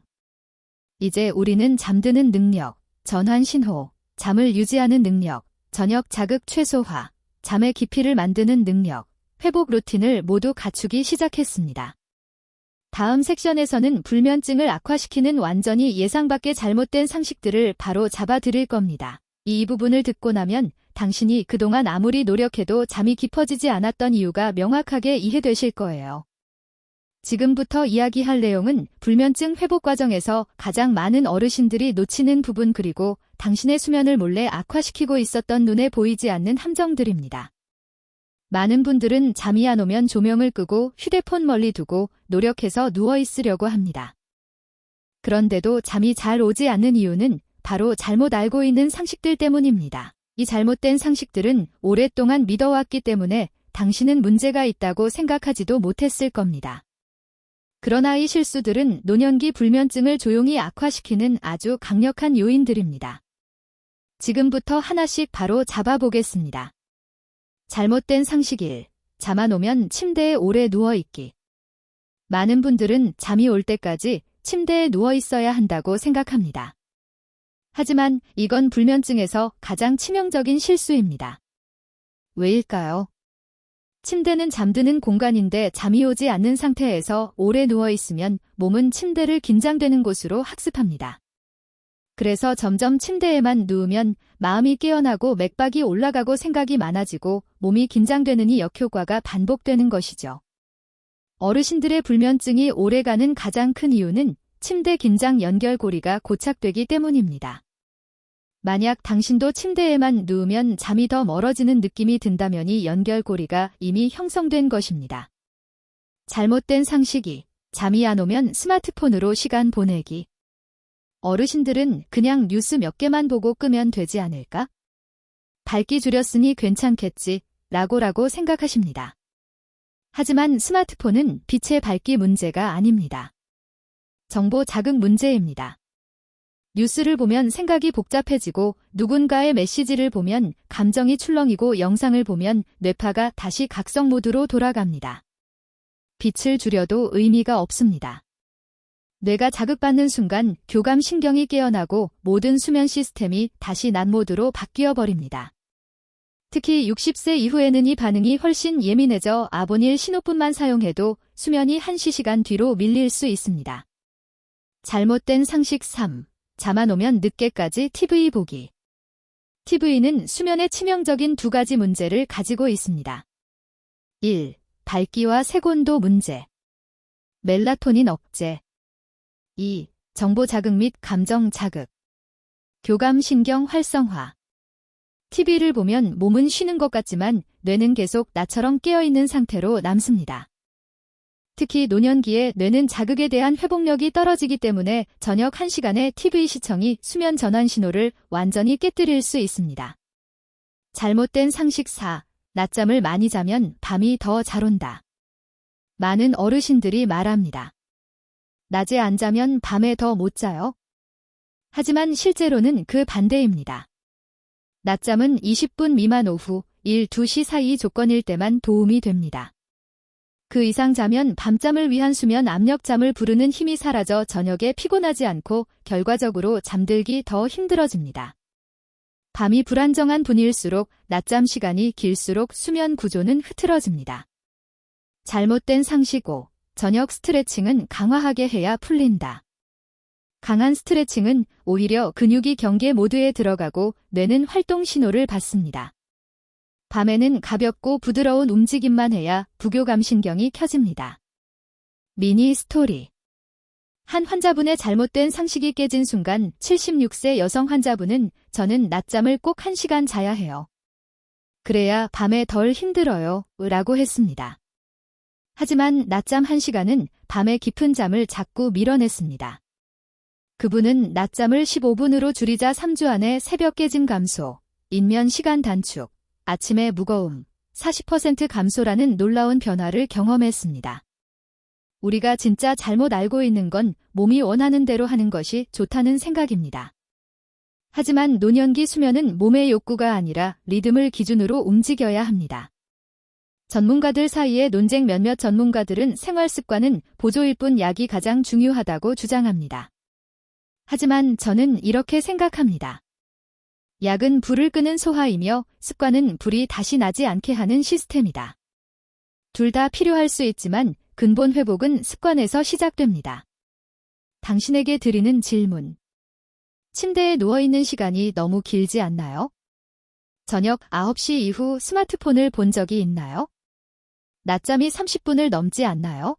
이제 우리는 잠드는 능력, 전환 신호, 잠을 유지하는 능력, 저녁 자극 최소화, 잠의 깊이를 만드는 능력, 회복 루틴을 모두 갖추기 시작했습니다. 다음 섹션에서는 불면증을 악화시키는 완전히 예상 밖의 잘못된 상식들을 바로 잡아드릴 겁니다. 이 부분을 듣고 나면 당신이 그동안 아무리 노력해도 잠이 깊어지지 않았던 이유가 명확하게 이해되실 거예요. 지금부터 이야기할 내용은 불면증 회복 과정에서 가장 많은 어르신들이 놓치는 부분 그리고 당신의 수면을 몰래 악화시키고 있었던 눈에 보이지 않는 함정들입니다. 많은 분들은 잠이 안 오면 조명을 끄고 휴대폰 멀리 두고 노력해서 누워 있으려고 합니다. 그런데도 잠이 잘 오지 않는 이유는 바로 잘못 알고 있는 상식들 때문입니다. 이 잘못된 상식들은 오랫동안 믿어왔기 때문에 당신은 문제가 있다고 생각하지도 못했을 겁니다. 그러나 이 실수들은 노년기 불면증을 조용히 악화시키는 아주 강력한 요인들입니다. 지금부터 하나씩 바로 잡아보겠습니다. 잘못된 상식 1. 잠 안 오면 침대에 오래 누워있기. 많은 분들은 잠이 올 때까지 침대에 누워 있어야 한다고 생각합니다. 하지만 이건 불면증에서 가장 치명적인 실수입니다. 왜일까요? 침대는 잠드는 공간인데 잠이 오지 않는 상태에서 오래 누워있으면 몸은 침대를 긴장되는 곳으로 학습합니다. 그래서 점점 침대에만 누우면 마음이 깨어나고 맥박이 올라가고 생각이 많아지고 몸이 긴장되는 이 역효과가 반복되는 것이죠. 어르신들의 불면증이 오래가는 가장 큰 이유는 침대 긴장 연결고리가 고착되기 때문입니다. 만약 당신도 침대에만 누우면 잠이 더 멀어지는 느낌이 든다면 이 연결고리가 이미 형성된 것입니다. 잘못된 상식 2. 잠이 안 오면 스마트폰으로 시간 보내기. 어르신들은 그냥 뉴스 몇 개만 보고 끄면 되지 않을까? 밝기 줄였으니 괜찮겠지 라고 생각하십니다. 하지만 스마트폰은 빛의 밝기 문제가 아닙니다. 정보 자극 문제입니다. 뉴스를 보면 생각이 복잡해지고 누군가의 메시지를 보면 감정이 출렁이고 영상을 보면 뇌파가 다시 각성 모드로 돌아갑니다. 빛을 줄여도 의미가 없습니다. 뇌가 자극받는 순간 교감 신경이 깨어나고 모든 수면 시스템이 다시 난모드로 바뀌어 버립니다. 특히 60세 이후에는 이 반응이 훨씬 예민해져 아보닐 신호뿐만 사용해도 수면이 1시간 뒤로 밀릴 수 있습니다. 잘못된 상식 3. 잠 안 오면 늦게까지 TV 보기. TV는 수면에 치명적인 두 가지 문제를 가지고 있습니다. 1. 밝기와 색온도 문제. 멜라토닌 억제. 2. 정보 자극 및 감정 자극. 교감 신경 활성화. TV를 보면 몸은 쉬는 것 같지만 뇌는 계속 나처럼 깨어있는 상태로 남습니다. 특히 노년기에 뇌는 자극에 대한 회복력이 떨어지기 때문에 저녁 1시간의 TV 시청이 수면 전환 신호를 완전히 깨뜨릴 수 있습니다. 잘못된 상식 4. 낮잠을 많이 자면 밤이 더 잘 온다. 많은 어르신들이 말합니다. 낮에 안 자면 밤에 더 못 자요. 하지만 실제로는 그 반대입니다. 낮잠은 20분 미만 오후 1, 2시 사이 조건일 때만 도움이 됩니다. 그 이상 자면 밤잠을 위한 수면 압력잠을 부르는 힘이 사라져 저녁에 피곤하지 않고 결과적으로 잠들기 더 힘들어집니다. 밤이 불안정한 분일수록 낮잠 시간이 길수록 수면 구조는 흐트러집니다. 잘못된 상식 5. 저녁 스트레칭은 강화하게 해야 풀린다. 강한 스트레칭은 오히려 근육이 경계 모드에 들어가고 뇌는 활동 신호를 받습니다. 밤에는 가볍고 부드러운 움직임만 해야 부교감 신경이 켜집니다. 미니 스토리. 한 환자분의 잘못된 상식이 깨진 순간 76세 여성 환자분은 저는 낮잠을 꼭 1시간 자야 해요. 그래야 밤에 덜 힘들어요. 라고 했습니다. 하지만 낮잠 1시간은 밤에 깊은 잠을 자꾸 밀어냈습니다. 그분은 낮잠을 15분으로 줄이자 3주 안에 새벽 깨짐 감소, 인면 시간 단축, 아침의 무거움, 40% 감소라는 놀라운 변화를 경험했습니다. 우리가 진짜 잘못 알고 있는 건 몸이 원하는 대로 하는 것이 좋다는 생각입니다. 하지만 노년기 수면은 몸의 욕구가 아니라 리듬을 기준으로 움직여야 합니다. 전문가들 사이의 논쟁. 몇몇 전문가들은 생활습관은 보조일 뿐 약이 가장 중요하다고 주장합니다. 하지만 저는 이렇게 생각합니다. 약은 불을 끄는 소화이며 습관은 불이 다시 나지 않게 하는 시스템이다. 둘 다 필요할 수 있지만 근본 회복은 습관에서 시작됩니다. 당신에게 드리는 질문. 침대에 누워있는 시간이 너무 길지 않나요? 저녁 9시 이후 스마트폰을 본 적이 있나요? 낮잠이 30분을 넘지 않나요?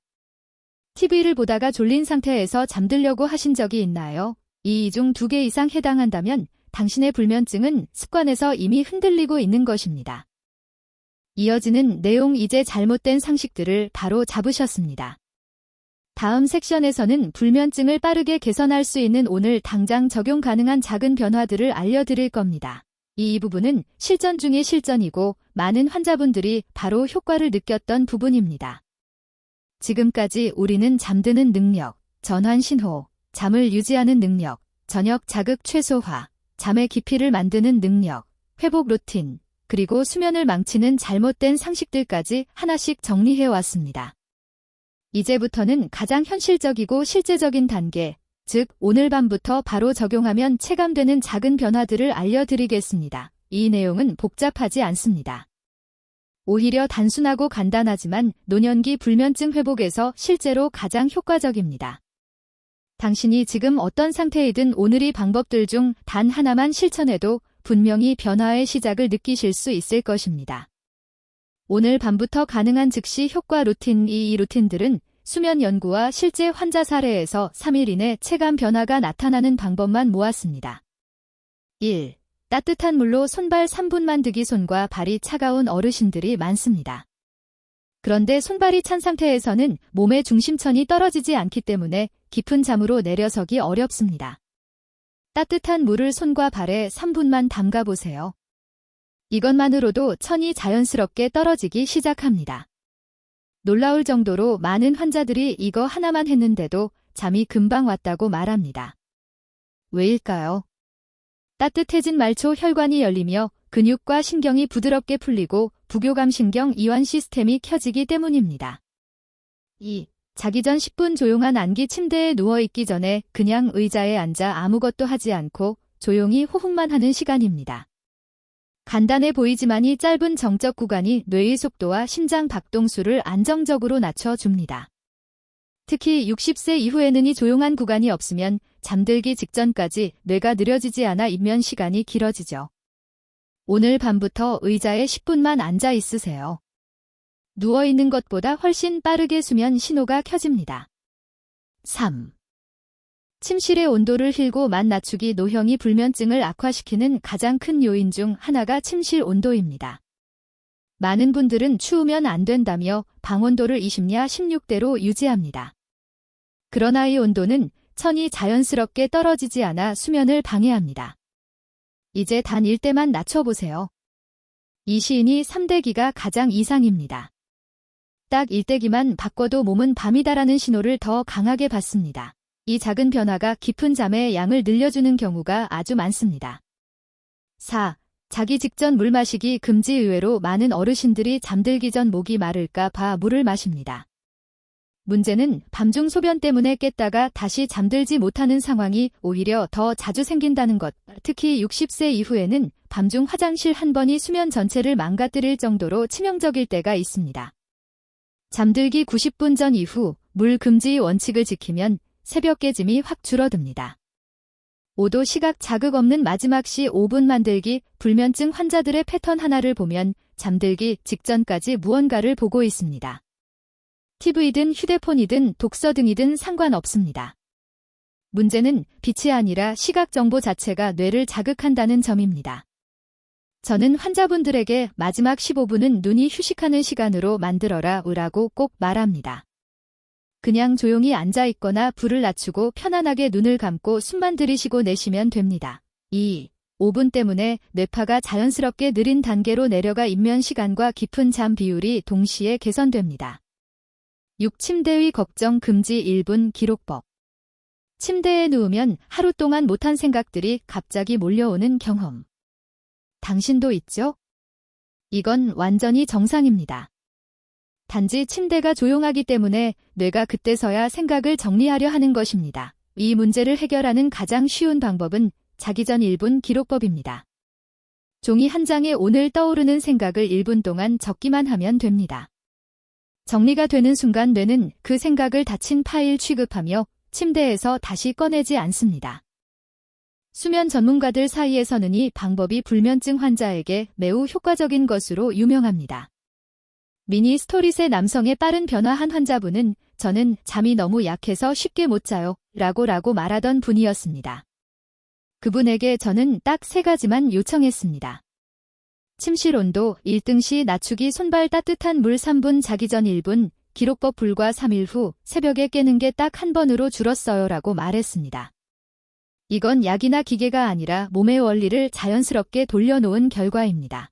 TV를 보다가 졸린 상태에서 잠들려고 하신 적이 있나요? 이 중 2개 이상 해당한다면 당신의 불면증은 습관에서 이미 흔들리고 있는 것입니다. 이어지는 내용. 이제 잘못된 상식들을 바로 잡으셨습니다. 다음 섹션에서는 불면증을 빠르게 개선할 수 있는 오늘 당장 적용 가능한 작은 변화들을 알려드릴 겁니다. 이 부분은 실전 중의 실전이고 많은 환자분들이 바로 효과를 느꼈던 부분입니다. 지금까지 우리는 잠드는 능력, 전환 신호, 잠을 유지하는 능력, 저녁 자극 최소화, 잠의 깊이를 만드는 능력, 회복 루틴, 그리고 수면을 망치는 잘못된 상식들까지 하나씩 정리해 왔습니다. 이제부터는 가장 현실적이고 실제적인 단계, 즉 오늘 밤부터 바로 적용하면 체감되는 작은 변화들을 알려드리겠습니다. 이 내용은 복잡하지 않습니다. 오히려 단순하고 간단하지만 노년기 불면증 회복에서 실제로 가장 효과적입니다. 당신이 지금 어떤 상태이든 오늘 이 방법들 중 단 하나만 실천해도 분명히 변화의 시작을 느끼실 수 있을 것입니다. 오늘 밤부터 가능한 즉시 효과 루틴. 이 루틴들은 수면 연구와 실제 환자 사례에서 3일 이내 체감 변화가 나타나는 방법만 모았습니다. 1. 따뜻한 물로 손발 3분만 드기. 손과 발이 차가운 어르신들이 많습니다. 그런데 손발이 찬 상태에서는 몸의 중심천이 떨어지지 않기 때문에 깊은 잠으로 내려서기 어렵습니다. 따뜻한 물을 손과 발에 3분만 담가보세요. 이것만으로도 천이 자연스럽게 떨어지기 시작합니다. 놀라울 정도로 많은 환자들이 이거 하나만 했는데도 잠이 금방 왔다고 말합니다. 왜일까요? 따뜻해진 말초 혈관이 열리며 근육과 신경이 부드럽게 풀리고 부교감 신경 이완 시스템이 켜지기 때문입니다. 2. 자기 전 10분 조용한 안기 침대에 누워있기 전에 그냥 의자에 앉아 아무것도 하지 않고 조용히 호흡만 하는 시간입니다. 간단해 보이지만이 짧은 정적 구간이 뇌의 속도와 심장 박동수를 안정적으로 낮춰줍니다. 특히 60세 이후에는 이 조용한 구간이 없으면 잠들기 직전까지 뇌가 느려지지 않아 입면 시간이 길어지죠. 오늘 밤부터 의자에 10분만 앉아 있으세요. 누워있는 것보다 훨씬 빠르게 수면 신호가 켜집니다. 3. 침실의 온도를 힐고 만 낮추기. 노형이 불면증을 악화시키는 가장 큰 요인 중 하나가 침실 온도입니다. 많은 분들은 추우면 안 된다며 방온도를 20냐 16대로 유지합니다. 그러나 이 온도는 천이 자연스럽게 떨어지지 않아 수면을 방해합니다. 이제 단 1대만 낮춰보세요. 이 시인이 3대기가 가장 이상입니다. 딱 1대기만 바꿔도 몸은 밤이다라는 신호를 더 강하게 받습니다. 이 작은 변화가 깊은 잠의 양을 늘려주는 경우가 아주 많습니다. 4. 자기 직전 물 마시기 금지. 의외로 많은 어르신들이 잠들기 전 목이 마를까 봐 물을 마십니다. 문제는 밤중 소변 때문에 깼다가 다시 잠들지 못하는 상황이 오히려 더 자주 생긴다는 것. 특히 60세 이후에는 밤중 화장실 한 번이 수면 전체를 망가뜨릴 정도로 치명적일 때가 있습니다. 잠들기 90분 전 이후 물 금지의 원칙을 지키면 새벽 깨짐이 확 줄어듭니다. 5도 시각 자극 없는 마지막 시 5분 만들기. 불면증 환자들의 패턴 하나를 보면 잠들기 직전까지 무언가를 보고 있습니다. TV든 휴대폰이든 독서 등이든 상관없습니다. 문제는 빛이 아니라 시각 정보 자체가 뇌를 자극한다는 점입니다. 저는 환자분들에게 마지막 15분은 눈이 휴식하는 시간으로 만들어라 라고 꼭 말합니다. 그냥 조용히 앉아있거나 불을 낮추고 편안하게 눈을 감고 숨만 들이쉬고 내쉬면 됩니다. 2. 5분 때문에 뇌파가 자연스럽게 느린 단계로 내려가 입면 시간과 깊은 잠 비율이 동시에 개선됩니다. 6. 침대의 걱정 금지. 1분 기록법. 침대에 누우면 하루 동안 못한 생각들이 갑자기 몰려오는 경험. 당신도 있죠? 이건 완전히 정상입니다. 단지 침대가 조용하기 때문에 뇌가 그때서야 생각을 정리하려 하는 것입니다. 이 문제를 해결하는 가장 쉬운 방법은 자기 전 1분 기록법입니다. 종이 한 장에 오늘 떠오르는 생각을 1분 동안 적기만 하면 됩니다. 정리가 되는 순간 뇌는 그 생각을 닫힌 파일 취급하며 침대에서 다시 꺼내지 않습니다. 수면 전문가들 사이에서는 이 방법이 불면증 환자에게 매우 효과적인 것으로 유명합니다. 미니 스토릿의 남성의 빠른 변화한 환자분은 저는 잠이 너무 약해서 쉽게 못 자요 라고 말하던 분이었습니다. 그분에게 저는 딱 3가지만 요청했습니다. 침실 온도 1등 시 낮추기. 손발 따뜻한 물 3분. 자기 전 1분. 기록법. 불과 3일 후 새벽에 깨는 게 딱 한 번으로 줄었어요 라고 말했습니다. 이건 약이나 기계가 아니라 몸의 원리를 자연스럽게 돌려놓은 결과입니다.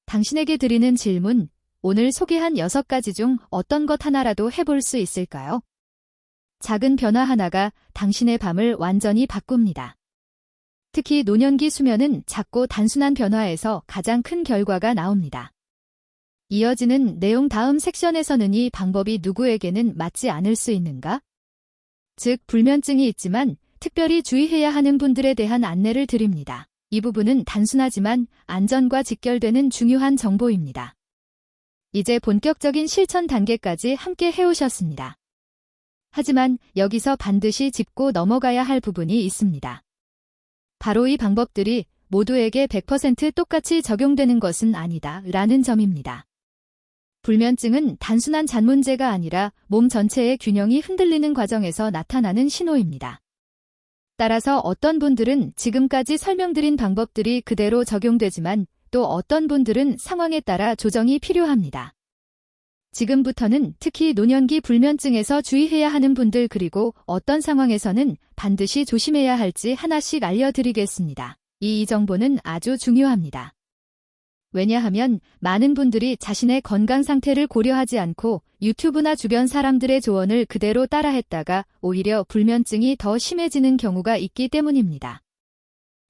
당신에게 드리는 질문, 오늘 소개한 6가지 중 어떤 것 하나라도 해볼 수 있을까요? 작은 변화 하나가 당신의 밤을 완전히 바꿉니다. 특히 노년기 수면은 작고 단순한 변화에서 가장 큰 결과가 나옵니다. 이어지는 내용. 다음 섹션에서는 이 방법이 누구에게는 맞지 않을 수 있는가? 즉, 불면증이 있지만 특별히 주의해야 하는 분들에 대한 안내를 드립니다. 이 부분은 단순하지만 안전과 직결되는 중요한 정보입니다. 이제 본격적인 실천 단계까지 함께 해오셨습니다. 하지만 여기서 반드시 짚고 넘어가야 할 부분이 있습니다. 바로 이 방법들이 모두에게 100% 똑같이 적용되는 것은 아니다 라는 점입니다. 불면증은 단순한 잠 문제가 아니라 몸 전체의 균형이 흔들리는 과정에서 나타나는 신호입니다. 따라서 어떤 분들은 지금까지 설명드린 방법들이 그대로 적용되지만 또 어떤 분들은 상황에 따라 조정이 필요합니다. 지금부터는 특히 노년기 불면증에서 주의해야 하는 분들 그리고 어떤 상황에서는 반드시 조심해야 할지 하나씩 알려드리겠습니다. 이 정보는 아주 중요합니다. 왜냐하면 많은 분들이 자신의 건강 상태를 고려하지 않고 유튜브나 주변 사람들의 조언을 그대로 따라했다가 오히려 불면증이 더 심해지는 경우가 있기 때문입니다.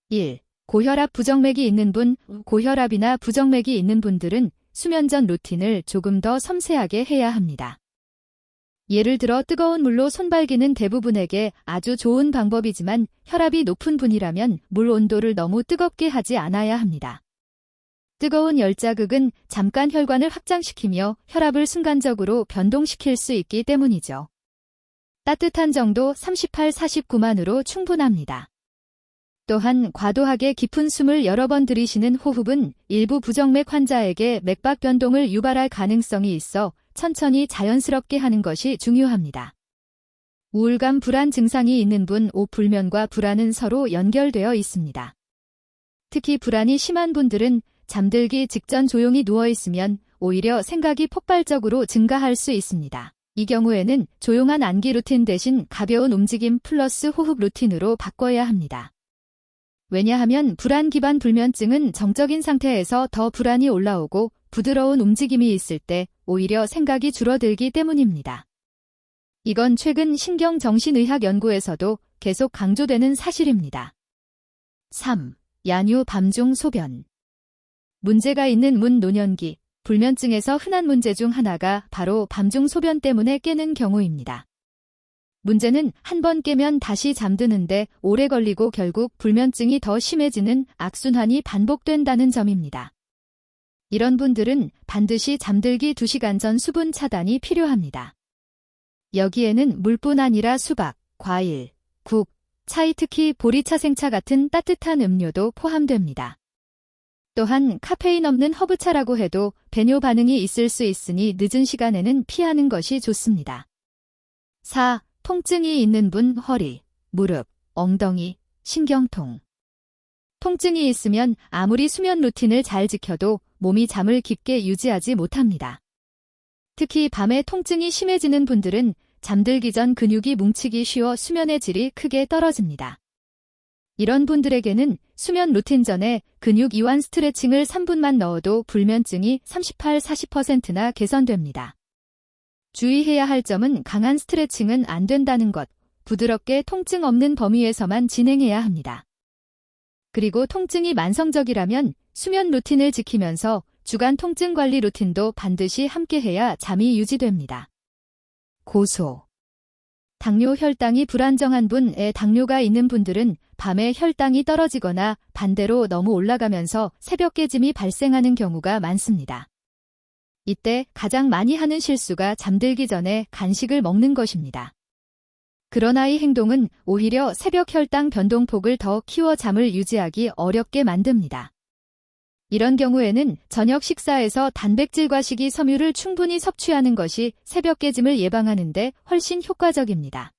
1. 고혈압 부정맥이 있는 분. 고혈압이나 부정맥이 있는 분들은 수면 전 루틴을 조금 더 섬세하게 해야 합니다. 예를 들어 뜨거운 물로 손발기는 대부분에게 아주 좋은 방법이지만 혈압이 높은 분이라면 물 온도를 너무 뜨겁게 하지 않아야 합니다. 뜨거운 열자극은 잠깐 혈관을 확장시키며 혈압을 순간적으로 변동시킬 수 있기 때문이죠. 따뜻한 정도 38-49만으로 충분합니다. 또한 과도하게 깊은 숨을 여러 번 들이쉬는 호흡은 일부 부정맥 환자에게 맥박 변동을 유발할 가능성이 있어 천천히 자연스럽게 하는 것이 중요합니다. 우울감 불안 증상이 있는 분, 불면과 불안은 서로 연결되어 있습니다. 특히 불안이 심한 분들은 잠들기 직전 조용히 누워있으면 오히려 생각이 폭발적으로 증가할 수 있습니다. 이 경우에는 조용한 안기 루틴 대신 가벼운 움직임 플러스 호흡 루틴으로 바꿔야 합니다. 왜냐하면 불안 기반 불면증은 정적인 상태에서 더 불안이 올라오고 부드러운 움직임이 있을 때 오히려 생각이 줄어들기 때문입니다. 이건 최근 신경정신의학 연구에서도 계속 강조되는 사실입니다. 3. 야뇨 밤중 소변. 문제가 있는 문노년기, 불면증에서 흔한 문제 중 하나가 바로 밤중 소변 때문에 깨는 경우입니다. 문제는 한 번 깨면 다시 잠드는데 오래 걸리고 결국 불면증이 더 심해지는 악순환이 반복된다는 점입니다. 이런 분들은 반드시 잠들기 2시간 전 수분 차단이 필요합니다. 여기에는 물뿐 아니라 수박, 과일, 국, 차이 특히 보리차 생차 같은 따뜻한 음료도 포함됩니다. 또한 카페인 없는 허브차라고 해도 배뇨 반응이 있을 수 있으니 늦은 시간에는 피하는 것이 좋습니다. 4. 통증이 있는 분 허리, 무릎, 엉덩이, 신경통. 통증이 있으면 아무리 수면 루틴을 잘 지켜도 몸이 잠을 깊게 유지하지 못합니다. 특히 밤에 통증이 심해지는 분들은 잠들기 전 근육이 뭉치기 쉬워 수면의 질이 크게 떨어집니다. 이런 분들에게는 수면 루틴 전에 근육 이완 스트레칭을 3분만 넣어도 불면증이 38-40%나 개선됩니다. 주의해야 할 점은 강한 스트레칭은 안 된다는 것, 부드럽게 통증 없는 범위에서만 진행해야 합니다. 그리고 통증이 만성적이라면 수면 루틴을 지키면서 주간 통증 관리 루틴도 반드시 함께해야 잠이 유지됩니다. 고소. 당뇨 혈당이 불안정한 분에 당뇨가 있는 분들은 밤에 혈당이 떨어지거나 반대로 너무 올라가면서 새벽 깨짐이 발생하는 경우가 많습니다. 이때 가장 많이 하는 실수가 잠들기 전에 간식을 먹는 것입니다. 그러나 이 행동은 오히려 새벽 혈당 변동폭을 더 키워 잠을 유지하기 어렵게 만듭니다. 이런 경우에는 저녁 식사에서 단백질과 식이섬유를 충분히 섭취하는 것이 새벽 깨짐을 예방하는 데 훨씬 효과적입니다.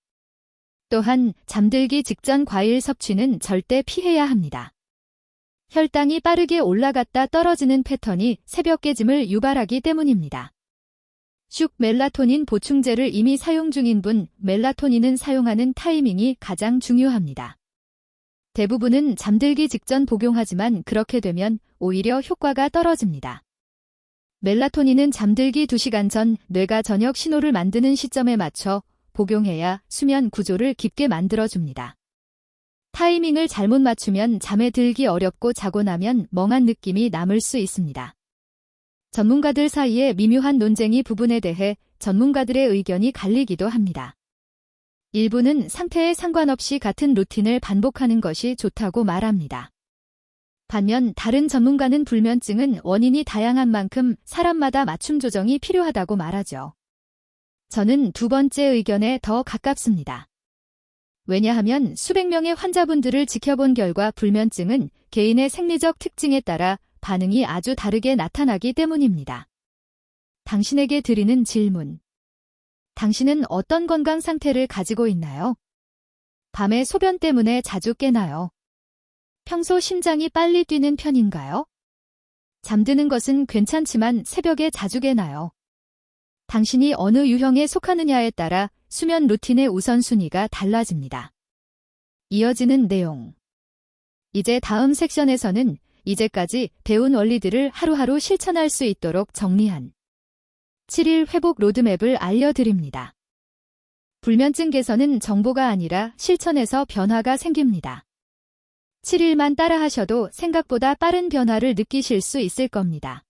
또한 잠들기 직전 과일 섭취는 절대 피해야 합니다. 혈당이 빠르게 올라갔다 떨어지는 패턴이 새벽 깨짐을 유발하기 때문입니다. 멜라토닌 보충제를 이미 사용 중인 분, 멜라토닌은 사용하는 타이밍이 가장 중요합니다. 대부분은 잠들기 직전 복용하지만 그렇게 되면 오히려 효과가 떨어집니다. 멜라토닌은 잠들기 2시간 전 뇌가 저녁 신호를 만드는 시점에 맞춰 복용해야 수면 구조를 깊게 만들어줍니다. 타이밍을 잘못 맞추면 잠에 들기 어렵고 자고 나면 멍한 느낌이 남을 수 있습니다. 전문가들 사이에 미묘한 논쟁이 부분에 대해 전문가들의 의견이 갈리기도 합니다. 일부는 상태에 상관없이 같은 루틴을 반복하는 것이 좋다고 말합니다. 반면 다른 전문가는 불면증은 원인이 다양한 만큼 사람마다 맞춤 조정이 필요하다고 말하죠. 저는 두 번째 의견에 더 가깝습니다. 왜냐하면 수백 명의 환자분들을 지켜본 결과 불면증은 개인의 생리적 특징에 따라 반응이 아주 다르게 나타나기 때문입니다. 당신에게 드리는 질문. 당신은 어떤 건강 상태를 가지고 있나요? 밤에 소변 때문에 자주 깨나요? 평소 심장이 빨리 뛰는 편인가요? 잠드는 것은 괜찮지만 새벽에 자주 깨나요? 당신이 어느 유형에 속하느냐에 따라 수면 루틴의 우선순위가 달라집니다. 이어지는 내용. 이제 다음 섹션에서는 이제까지 배운 원리들을 하루하루 실천할 수 있도록 정리한 7일 회복 로드맵을 알려드립니다. 불면증 개선은 정보가 아니라 실천에서 변화가 생깁니다. 7일만 따라하셔도 생각보다 빠른 변화를 느끼실 수 있을 겁니다.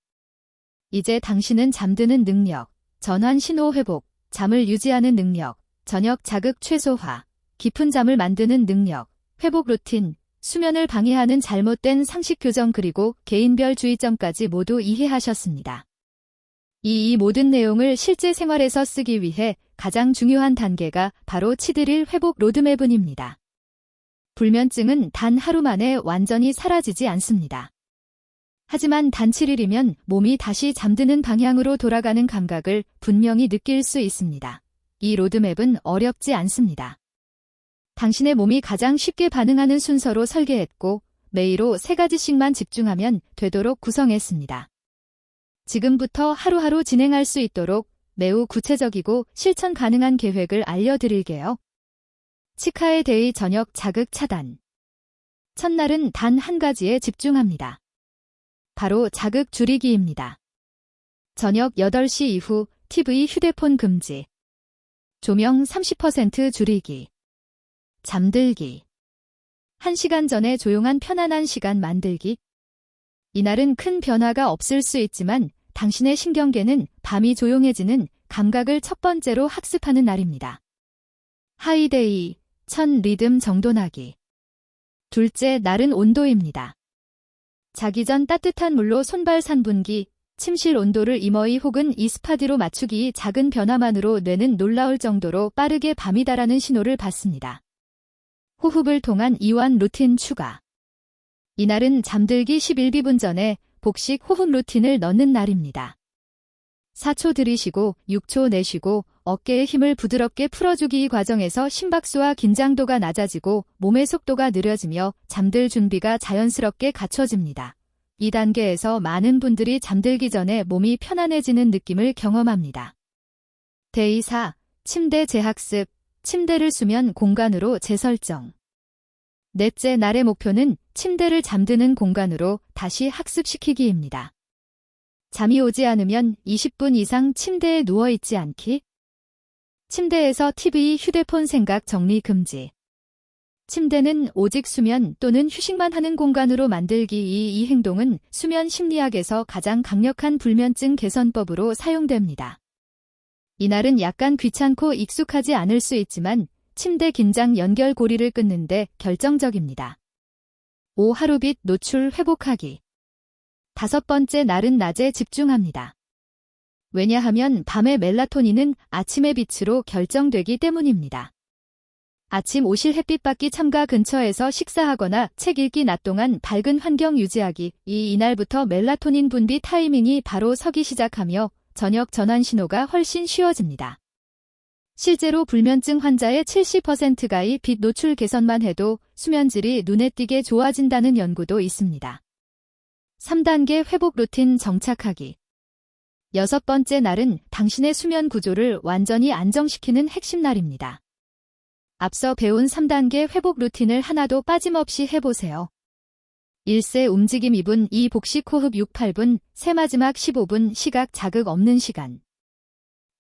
이제 당신은 잠드는 능력, 전환 신호 회복, 잠을 유지하는 능력, 저녁 자극 최소화, 깊은 잠을 만드는 능력, 회복 루틴, 수면을 방해하는 잘못된 상식 교정 그리고 개인별 주의점까지 모두 이해하셨습니다. 이 모든 내용을 실제 생활에서 쓰기 위해 가장 중요한 단계가 바로 치드릴 회복 로드맵입니다. 불면증은 단 하루 만에 완전히 사라지지 않습니다. 하지만 단 7일이면 몸이 다시 잠드는 방향으로 돌아가는 감각을 분명히 느낄 수 있습니다. 이 로드맵은 어렵지 않습니다. 당신의 몸이 가장 쉽게 반응하는 순서로 설계했고 매일로 3가지씩만 집중하면 되도록 구성했습니다. 지금부터 하루하루 진행할 수 있도록 매우 구체적이고 실천 가능한 계획을 알려드릴게요. 치카의 데이 저녁 자극 차단. 첫날은 단 한 가지에 집중합니다. 바로 자극 줄이기입니다. 저녁 8시 이후 TV 휴대폰 금지. 조명 30% 줄이기. 잠들기. 1시간 전에 조용한 편안한 시간 만들기. 이날은 큰 변화가 없을 수 있지만 당신의 신경계는 밤이 조용해지는 감각을 첫 번째로 학습하는 날입니다. 하이데이, 천 리듬 정돈하기. 둘째 날은 온도입니다. 자기 전 따뜻한 물로 손발 3분기, 침실 온도를 이머이 혹은 이스파디로 맞추기. 작은 변화만으로 뇌는 놀라울 정도로 빠르게 밤이다라는 신호를 받습니다. 호흡을 통한 이완 루틴 추가. 이날은 잠들기 11분 전에 복식 호흡 루틴을 넣는 날입니다. 4초 들이쉬고 6초 내쉬고 어깨의 힘을 부드럽게 풀어주기. 이 과정에서 심박수와 긴장도가 낮아지고 몸의 속도가 느려지며 잠들 준비가 자연스럽게 갖춰집니다. 이 단계에서 많은 분들이 잠들기 전에 몸이 편안해지는 느낌을 경험합니다. 데이 4. 침대 재학습. 침대를 수면 공간으로 재설정. 넷째 날의 목표는 침대를 잠드는 공간으로 다시 학습시키기입니다. 잠이 오지 않으면 20분 이상 침대에 누워있지 않기. 침대에서 TV, 휴대폰 생각 정리 금지. 침대는 오직 수면 또는 휴식만 하는 공간으로 만들기. 이 행동은 수면 심리학에서 가장 강력한 불면증 개선법으로 사용됩니다. 이날은 약간 귀찮고 익숙하지 않을 수 있지만 침대 긴장 연결 고리를 끊는데 결정적입니다. 5. 하루빛 노출 회복하기. 5번째 날은 낮에 집중합니다. 왜냐하면 밤의 멜라토닌은 아침의 빛으로 결정되기 때문입니다. 아침 오실 햇빛 받기. 참가 근처에서 식사하거나 책 읽기. 낮 동안 밝은 환경 유지하기. 이날부터 멜라토닌 분비 타이밍이 바로 서기 시작하며 저녁 전환 신호가 훨씬 쉬워집니다. 실제로 불면증 환자의 70%가 이 빛 노출 개선만 해도 수면질이 눈에 띄게 좋아진다는 연구도 있습니다. 3단계 회복 루틴 정착하기. 6번째 날은 당신의 수면 구조를 완전히 안정시키는 핵심 날입니다. 앞서 배운 3단계 회복 루틴을 하나도 빠짐없이 해보세요. 1세 움직임 2분, 2 복식 호흡 6, 8분, 세 마지막 15분 시각 자극 없는 시간.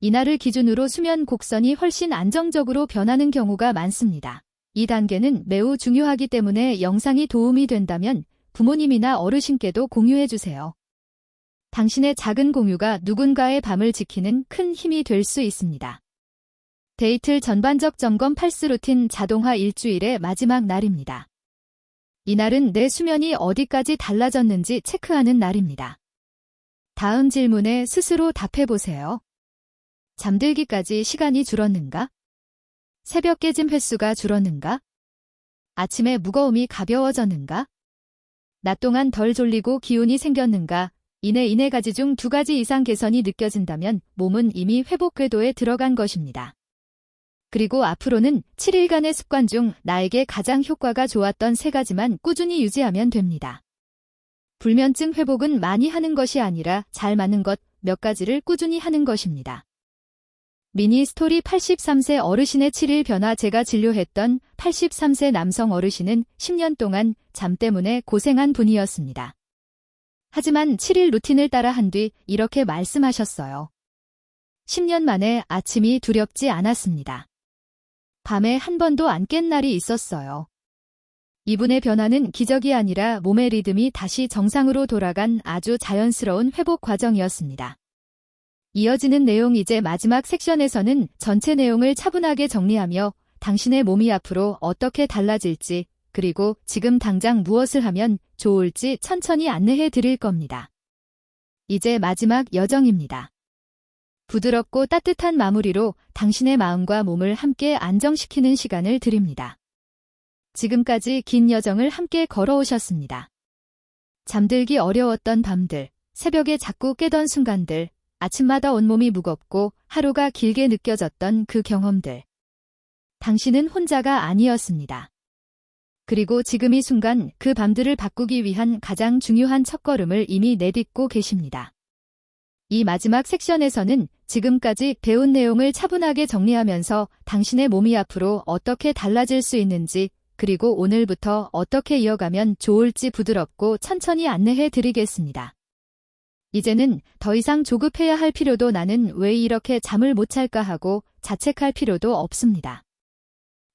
이날을 기준으로 수면 곡선이 훨씬 안정적으로 변하는 경우가 많습니다. 이 단계는 매우 중요하기 때문에 영상이 도움이 된다면 부모님이나 어르신께도 공유해주세요. 당신의 작은 공유가 누군가의 밤을 지키는 큰 힘이 될 수 있습니다. 데이틀 전반적 점검 팔스 루틴 자동화. 일주일의 마지막 날입니다. 이날은 내 수면이 어디까지 달라졌는지 체크하는 날입니다. 다음 질문에 스스로 답해보세요. 잠들기까지 시간이 줄었는가? 새벽 깨짐 횟수가 줄었는가? 아침에 무거움이 가벼워졌는가? 낮 동안 덜 졸리고 기운이 생겼는가? 이네 가지 중 2가지 이상 개선이 느껴진다면 몸은 이미 회복 궤도에 들어간 것입니다. 그리고 앞으로는 7일간의 습관 중 나에게 가장 효과가 좋았던 3가지만 꾸준히 유지하면 됩니다. 불면증 회복은 많이 하는 것이 아니라 잘 맞는 것 몇 가지를 꾸준히 하는 것입니다. 미니 스토리 83세 어르신의 7일 변화. 제가 진료했던 83세 남성 어르신은 10년 동안 잠 때문에 고생한 분이었습니다. 하지만 7일 루틴을 따라 한 뒤 이렇게 말씀하셨어요. 10년 만에 아침이 두렵지 않았습니다. 밤에 한 번도 안 깬 날이 있었어요. 이분의 변화는 기적이 아니라 몸의 리듬이 다시 정상으로 돌아간 아주 자연스러운 회복 과정이었습니다. 이어지는 내용 이제 마지막 섹션에서는 전체 내용을 차분하게 정리하며 당신의 몸이 앞으로 어떻게 달라질지 그리고 지금 당장 무엇을 하면 좋을지 천천히 안내해 드릴 겁니다. 이제 마지막 여정입니다. 부드럽고 따뜻한 마무리로 당신의 마음과 몸을 함께 안정시키는 시간을 드립니다. 지금까지 긴 여정을 함께 걸어오셨습니다. 잠들기 어려웠던 밤들, 새벽에 자꾸 깨던 순간들, 아침마다 온몸이 무겁고 하루가 길게 느껴졌던 그 경험들. 당신은 혼자가 아니었습니다. 그리고 지금 이 순간 그 밤들을 바꾸기 위한 가장 중요한 첫걸음을 이미 내딛고 계십니다. 이 마지막 섹션에서는 지금까지 배운 내용을 차분하게 정리하면서 당신의 몸이 앞으로 어떻게 달라질 수 있는지 그리고 오늘부터 어떻게 이어가면 좋을지 부드럽고 천천히 안내해 드리겠습니다. 이제는 더 이상 조급해야 할 필요도 나는 왜 이렇게 잠을 못 잘까 하고 자책할 필요도 없습니다.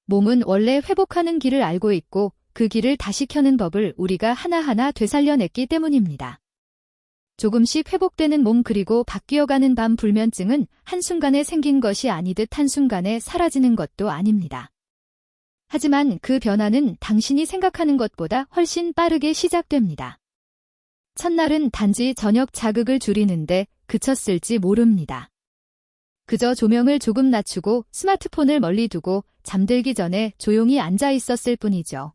몸은 원래 회복하는 길을 알고 있고 그 길을 다시 켜는 법을 우리가 하나하나 되살려냈기 때문입니다. 조금씩 회복되는 몸 그리고 바뀌어가는 밤 불면증은 한순간에 생긴 것이 아니듯 한순간에 사라지는 것도 아닙니다. 하지만 그 변화는 당신이 생각하는 것보다 훨씬 빠르게 시작됩니다. 첫날은 단지 저녁 자극을 줄이는데 그쳤을지 모릅니다. 그저 조명을 조금 낮추고 스마트폰을 멀리 두고 잠들기 전에 조용히 앉아 있었을 뿐이죠.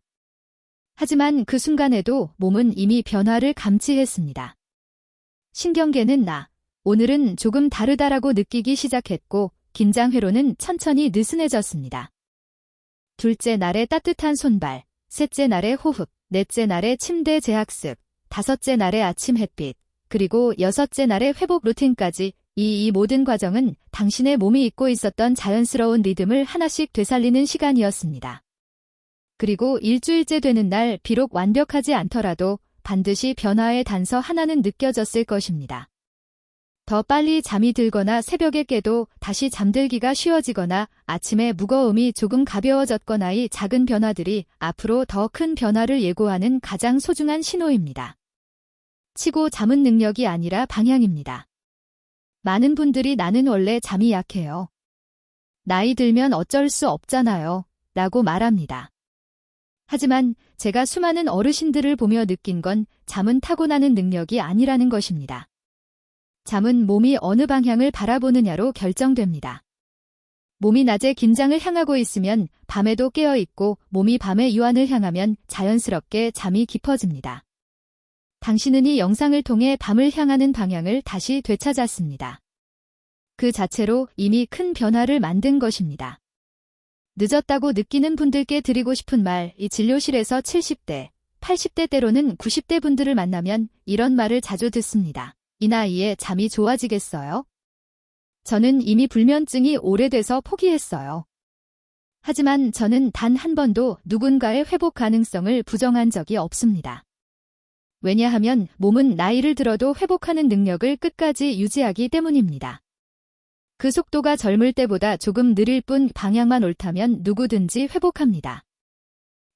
하지만 그 순간에도 몸은 이미 변화를 감지했습니다. 신경계는 오늘은 조금 다르다라고 느끼기 시작했고 긴장 회로는 천천히 느슨해졌습니다. 둘째 날의 따뜻한 손발, 셋째 날의 호흡, 넷째 날의 침대 재학습, 다섯째 날의 아침 햇빛, 그리고 여섯째 날의 회복 루틴까지 이 모든 과정은 당신의 몸이 잊고 있었던 자연스러운 리듬을 하나씩 되살리는 시간이었습니다. 그리고 일주일째 되는 날 비록 완벽하지 않더라도 반드시 변화의 단서 하나는 느껴졌을 것입니다. 더 빨리 잠이 들거나 새벽에 깨도 다시 잠들기가 쉬워지거나 아침에 무거움이 조금 가벼워졌거나 이 작은 변화들이 앞으로 더 큰 변화를 예고하는 가장 소중한 신호입니다. 치고 잠은 능력이 아니라 방향입니다. 많은 분들이 나는 원래 잠이 약해요. 나이 들면 어쩔 수 없잖아요. 라고 말합니다. 하지만 제가 수많은 어르신들을 보며 느낀 건 잠은 타고나는 능력이 아니라는 것입니다. 잠은 몸이 어느 방향을 바라보느냐로 결정됩니다. 몸이 낮에 긴장을 향하고 있으면 밤에도 깨어있고 몸이 밤에 유한을 향하면 자연스럽게 잠이 깊어집니다. 당신은 이 영상을 통해 밤을 향하는 방향을 다시 되찾았습니다. 그 자체로 이미 큰 변화를 만든 것입니다. 늦었다고 느끼는 분들께 드리고 싶은 말, 이 진료실에서 70대, 80대 때로는 90대 분들을 만나면 이런 말을 자주 듣습니다. 이 나이에 잠이 좋아지겠어요? 저는 이미 불면증이 오래돼서 포기했어요. 하지만 저는 단 한 번도 누군가의 회복 가능성을 부정한 적이 없습니다. 왜냐하면 몸은 나이를 들어도 회복하는 능력을 끝까지 유지하기 때문입니다. 그 속도가 젊을 때보다 조금 느릴 뿐 방향만 옳다면 누구든지 회복합니다.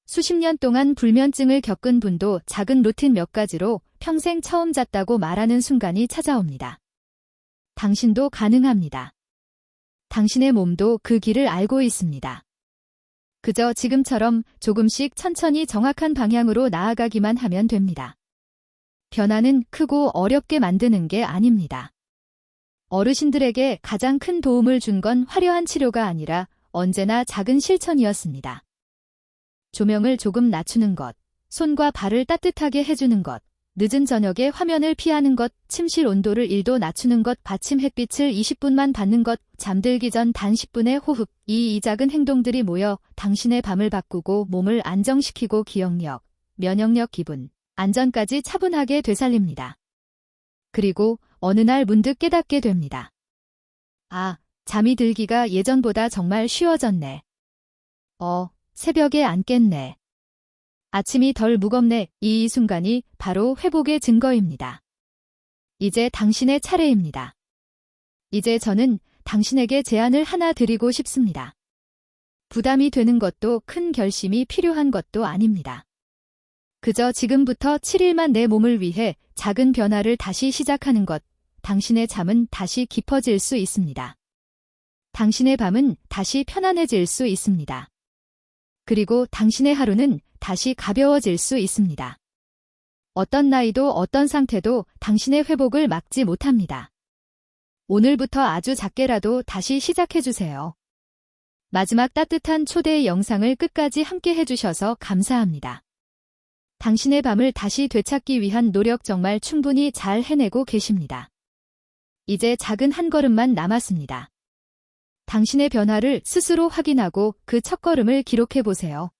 수십 년 동안 불면증을 겪은 분도 작은 루틴 몇 가지로 평생 처음 잤다고 말하는 순간이 찾아옵니다. 당신도 가능합니다. 당신의 몸도 그 길을 알고 있습니다. 그저 지금처럼 조금씩 천천히 정확한 방향으로 나아가기만 하면 됩니다. 변화는 크고 어렵게 만드는 게 아닙니다. 어르신들에게 가장 큰 도움을 준 건 화려한 치료가 아니라 언제나 작은 실천이었습니다. 조명을 조금 낮추는 것, 손과 발을 따뜻하게 해주는 것, 늦은 저녁에 화면을 피하는 것, 침실 온도를 1도 낮추는 것, 아침 햇빛을 20분만 받는 것, 잠들기 전 단 10분의 호흡, 이 작은 행동들이 모여 당신의 밤을 바꾸고 몸을 안정시키고 기억력, 면역력, 기분, 안전까지 차분하게 되살립니다. 그리고 어느 날 문득 깨닫게 됩니다. 잠이 들기가 예전보다 정말 쉬워졌네. 새벽에 안 깼네. 아침이 덜 무겁네. 이 순간이 바로 회복의 증거입니다. 이제 당신의 차례입니다. 이제 저는 당신에게 제안을 하나 드리고 싶습니다. 부담이 되는 것도 큰 결심이 필요한 것도 아닙니다. 그저 지금부터 7일만 내 몸을 위해 작은 변화를 다시 시작하는 것, 당신의 잠은 다시 깊어질 수 있습니다. 당신의 밤은 다시 편안해질 수 있습니다. 그리고 당신의 하루는 다시 가벼워질 수 있습니다. 어떤 나이도 어떤 상태도 당신의 회복을 막지 못합니다. 오늘부터 아주 작게라도 다시 시작해주세요. 마지막 따뜻한 초대의 영상을 끝까지 함께 해주셔서 감사합니다. 당신의 밤을 다시 되찾기 위한 노력 정말 충분히 잘 해내고 계십니다. 이제 작은 한 걸음만 남았습니다. 당신의 변화를 스스로 확인하고 그 첫걸음을 기록해보세요.